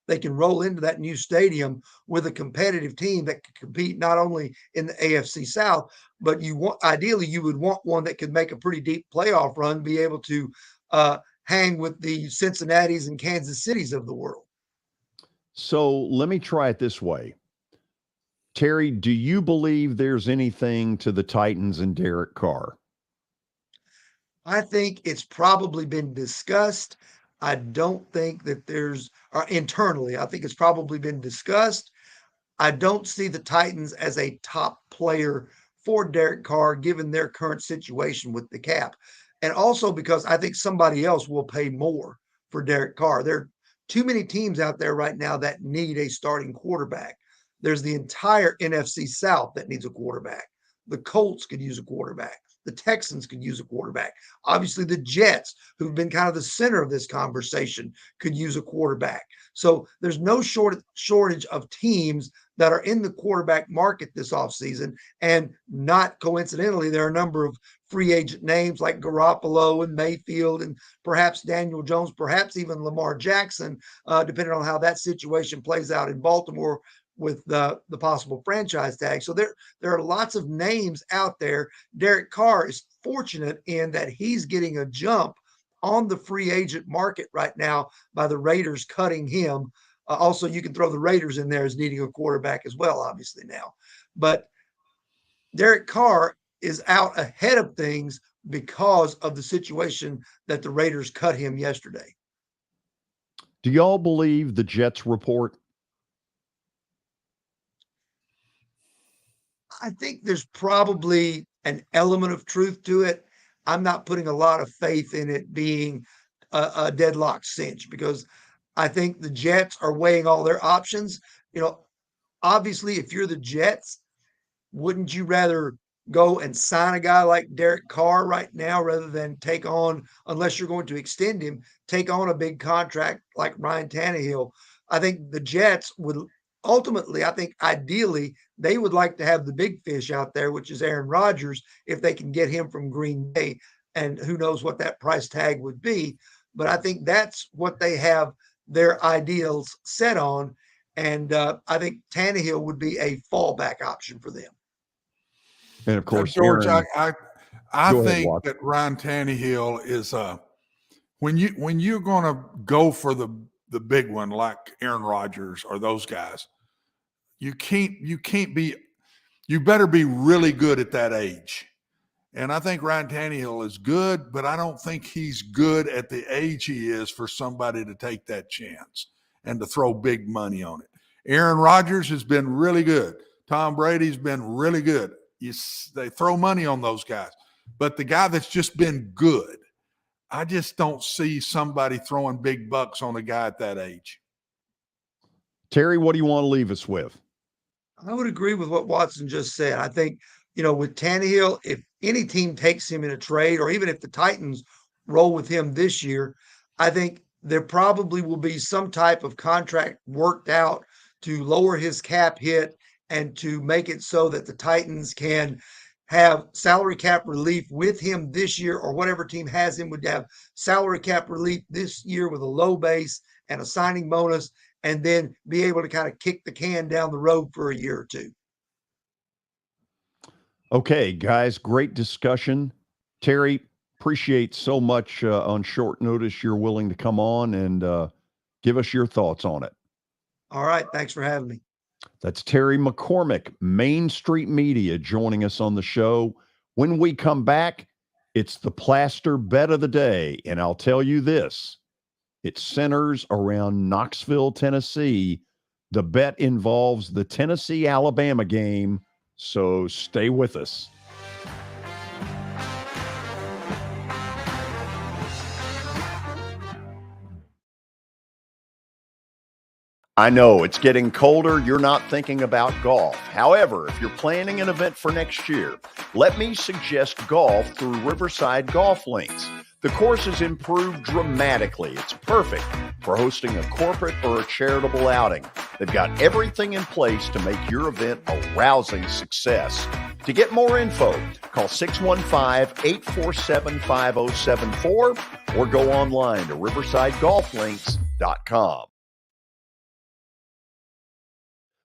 they can roll into that new stadium with a competitive team that can compete not only in the AFC South, but ideally you would want one that could make a pretty deep playoff run, be able to hang with the Cincinnati's and Kansas Cities of the world. So let me try it this way. Terry, do you believe there's anything to the Titans and Derek Carr? I think it's probably been discussed. I don't think that internally, I think it's probably been discussed. I don't see the Titans as a top player for Derek Carr, given their current situation with the cap. And also because I think somebody else will pay more for Derek Carr. There are too many teams out there right now that need a starting quarterback. There's the entire NFC South that needs a quarterback. The Colts could use a quarterback. The Texans could use a quarterback. Obviously, the Jets, who've been kind of the center of this conversation, could use a quarterback. So there's no shortage of teams that are in the quarterback market this offseason. And not coincidentally, there are a number of free agent names like Garoppolo and Mayfield and perhaps Daniel Jones, perhaps even Lamar Jackson, depending on how that situation plays out in Baltimore with the possible franchise tag. So there are lots of names out there. Derek Carr is fortunate in that he's getting a jump on the free agent market right now by the Raiders cutting him. Also, you can throw the Raiders in there as needing a quarterback as well, obviously now. But Derek Carr is out ahead of things because of the situation that the Raiders cut him yesterday. Do y'all believe the Jets report? I think there's probably an element of truth to it. I'm not putting a lot of faith in it being a deadlock cinch because I think the Jets are weighing all their options. Obviously, if you're the Jets, wouldn't you rather go and sign a guy like Derek Carr right now rather than take on, unless you're going to extend him, take on a big contract like Ryan Tannehill? I think the Jets would ultimately, I think ideally, they would like to have the big fish out there, which is Aaron Rodgers, if they can get him from Green Bay. And who knows what that price tag would be. But I think that's what they have their ideals set on. And I think Tannehill would be a fallback option for them. And of course, George, Aaron, I go ahead, think Watson. that Ryan Tannehill is when you're going to go for the big one like Aaron Rodgers or those guys, you better be really good at that age. And I think Ryan Tannehill is good, but I don't think he's good at the age he is for somebody to take that chance and to throw big money on it. Aaron Rodgers has been really good. Tom Brady's been really good. They throw money on those guys. But the guy that's just been good, I just don't see somebody throwing big bucks on a guy at that age. Terry, what do you want to leave us with? I would agree with what Watson just said. I think, with Tannehill, if any team takes him in a trade, or even if the Titans roll with him this year, I think there probably will be some type of contract worked out to lower his cap hit and to make it so that the Titans can have salary cap relief with him this year, or whatever team has him would have salary cap relief this year with a low base and a signing bonus, and then be able to kind of kick the can down the road for a year or two. Okay, guys, great discussion. Terry, appreciate so much on short notice you're willing to come on and give us your thoughts on it. All right. Thanks for having me. That's Terry McCormick, Main Street Media, joining us on the show. When we come back, it's the Plaster Bet of the Day. And I'll tell you this, it centers around Knoxville, Tennessee. The bet involves the Tennessee-Alabama game, so stay with us. I know it's getting colder. You're not thinking about golf. However, if you're planning an event for next year, let me suggest golf through Riverside Golf Links. The course has improved dramatically. It's perfect for hosting a corporate or a charitable outing. They've got everything in place to make your event a rousing success. To get more info, call 615-847-5074 or go online to riversidegolflinks.com.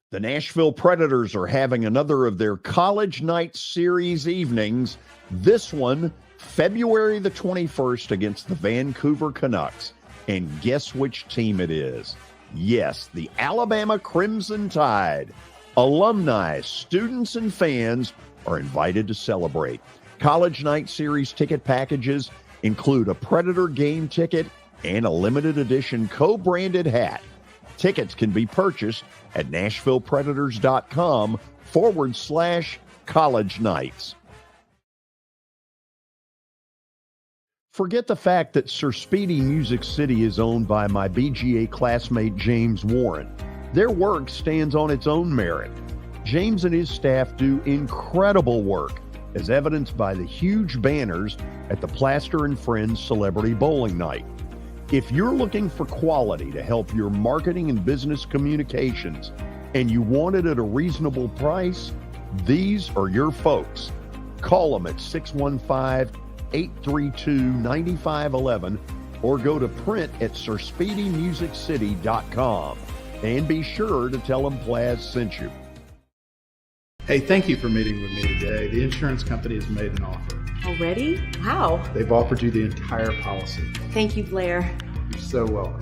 The Nashville Predators are having another of their College Night Series evenings. This one, February the 21st against the Vancouver Canucks. And guess which team it is? Yes, the Alabama Crimson Tide. Alumni, students, and fans are invited to celebrate. College Night Series ticket packages include a Predator game ticket and a limited edition co-branded hat. Tickets can be purchased at NashvillePredators.com/college nights. Forget the fact that Sir Speedy Music City is owned by my BGA classmate James Warren. Their work stands on its own merit. James and his staff do incredible work, as evidenced by the huge banners at the Plaster and Friends Celebrity Bowling Night. If you're looking for quality to help your marketing and business communications, and you want it at a reasonable price, these are your folks. Call them at 615-832-9511 or go to print at sirspeedymusiccity.com. And be sure to tell them Plaz sent you. Hey, thank you for meeting with me today. The insurance company has made an offer. Already? Wow. They've offered you the entire policy. Thank you, Blair. You're so welcome.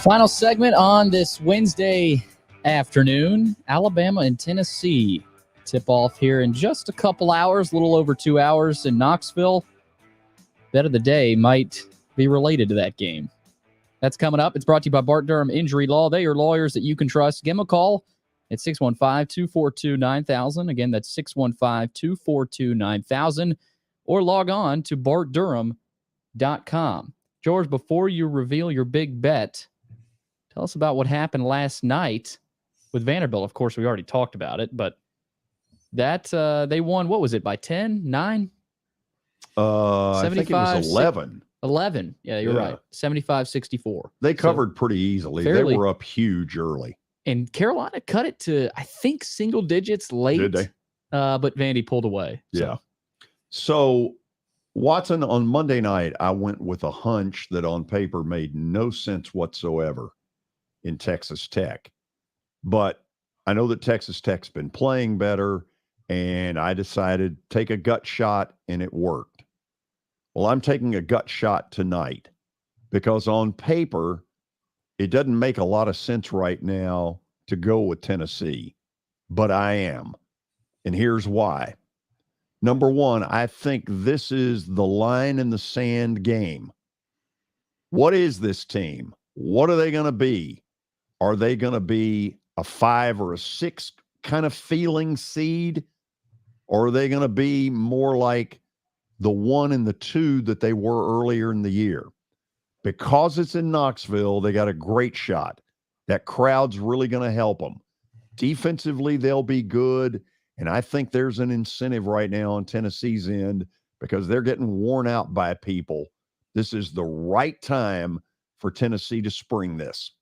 Final segment on this Wednesday afternoon. Alabama and Tennessee tip off here in just a couple hours, a little over 2 hours in Knoxville. Bet of the day might be related to that game. That's coming up. It's brought to you by Bart Durham Injury Law. They are lawyers that you can trust. Give them a call at 615-242-9000. Again, that's 615-242-9000. Or log on to bartdurham.com. George, before you reveal your big bet, tell us about what happened last night with Vanderbilt. Of course, we already talked about it, but that they won, what was it, by 10, 9? I think it was 11. 11. Yeah, you're right. 75-64. They covered pretty easily. They were up huge early. And Carolina cut it to, I think, single digits late. Did they? But Vandy pulled away. Yeah. So, Watson, on Monday night, I went with a hunch that on paper made no sense whatsoever in Texas Tech. But I know that Texas Tech's been playing better, and I decided to take a gut shot, and it worked. Well, I'm taking a gut shot tonight because on paper, it doesn't make a lot of sense right now to go with Tennessee, but I am. And here's why. Number one, I think this is the line in the sand game. What is this team? What are they going to be? Are they going to be a 5 or a 6 kind of feeling seed? Or are they going to be more like the 1 and the 2 that they were earlier in the year? Because it's in Knoxville, they got a great shot. That crowd's really going to help them. Defensively, they'll be good. And I think there's an incentive right now on Tennessee's end because they're getting worn out by people. This is the right time for Tennessee to spring this.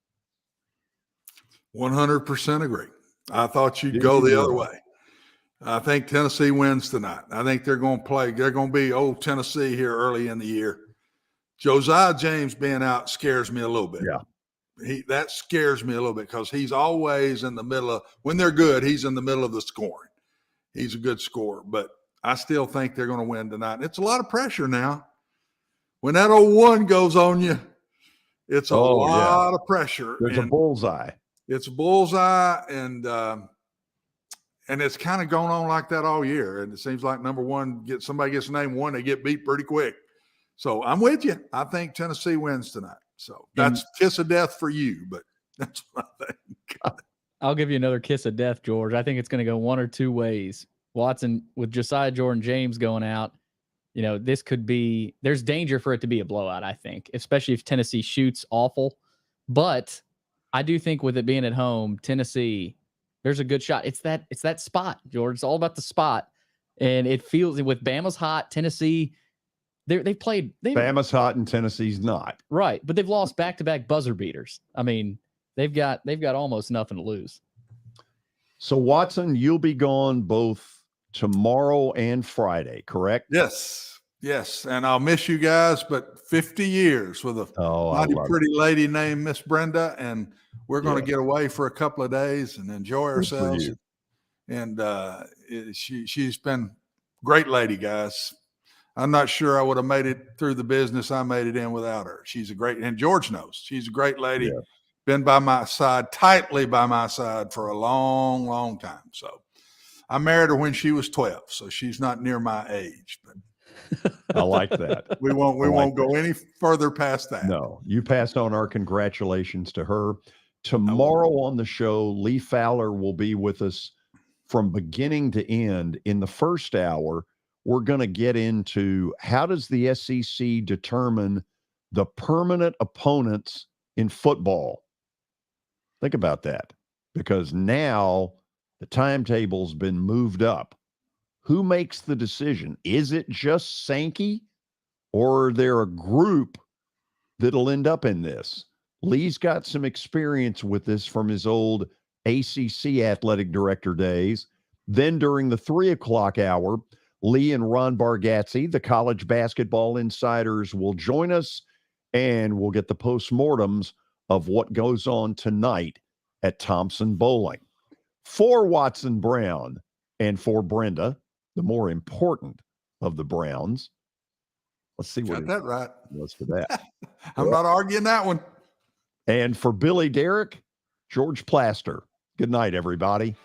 100% agree. I thought you'd Did go you the other really? way. I think Tennessee wins tonight. I think they're going to play. They're going to be old Tennessee here early in the year. Josiah James being out scares me a little bit. Yeah. That scares me a little bit because he's always in the middle of, when they're good, he's in the middle of the scoring. He's a good scorer, but I still think they're going to win tonight. And it's a lot of pressure now. When that 0-1 goes on you, it's a lot of pressure. There's a bullseye. It's a bullseye, and it's kind of going on like that all year. And it seems like somebody gets named one, they get beat pretty quick. So I'm with you. I think Tennessee wins tonight. So that's kiss of death for you, but that's what I think. I'll give you another kiss of death, George. I think it's going to go one or two ways. Watson, with Josiah Jordan-James going out, there's danger for it to be a blowout, I think, especially if Tennessee shoots awful. But I do think with it being at home, Tennessee, there's a good shot. It's that spot, George. It's all about the spot. And it feels, with Bama's hot, Tennessee, Bama's hot and Tennessee's not. Right. But they've lost back-to-back buzzer beaters. I mean, they've got almost nothing to lose. So, Watson, you'll be gone both tomorrow and Friday, correct? Yes. And I'll miss you guys, but 50 years with a mighty pretty lady named Miss Brenda, and we're going to get away for a couple of days and enjoy ourselves. And she's been a great lady, guys. I'm not sure I would have made it through the business I made it in without her. She's and George knows, she's a great lady. Yeah. Been by my side, tightly by my side for a long, long time. So I married her when she was 12, so she's not near my age, but I like that. We won't go any further past that. No, you passed on our congratulations to her. Tomorrow on the show, Lee Fowler will be with us from beginning to end. In the first hour, we're going to get into how does the SEC determine the permanent opponents in football. Think about that, because now the timetable's been moved up. Who makes the decision? Is it just Sankey, or are there a group that'll end up in this? Lee's got some experience with this from his old ACC athletic director days. Then during the 3 o'clock hour, Lee and Ron Bargatze, the college basketball insiders, will join us, and we'll get the postmortems of what goes on tonight at Thompson Bowling. For Watson Brown and for Brenda, the more important of the Browns. Let's see what that right. was for that. I'm not arguing that one. And for Billy Derrick, George Plaster. Good night, everybody.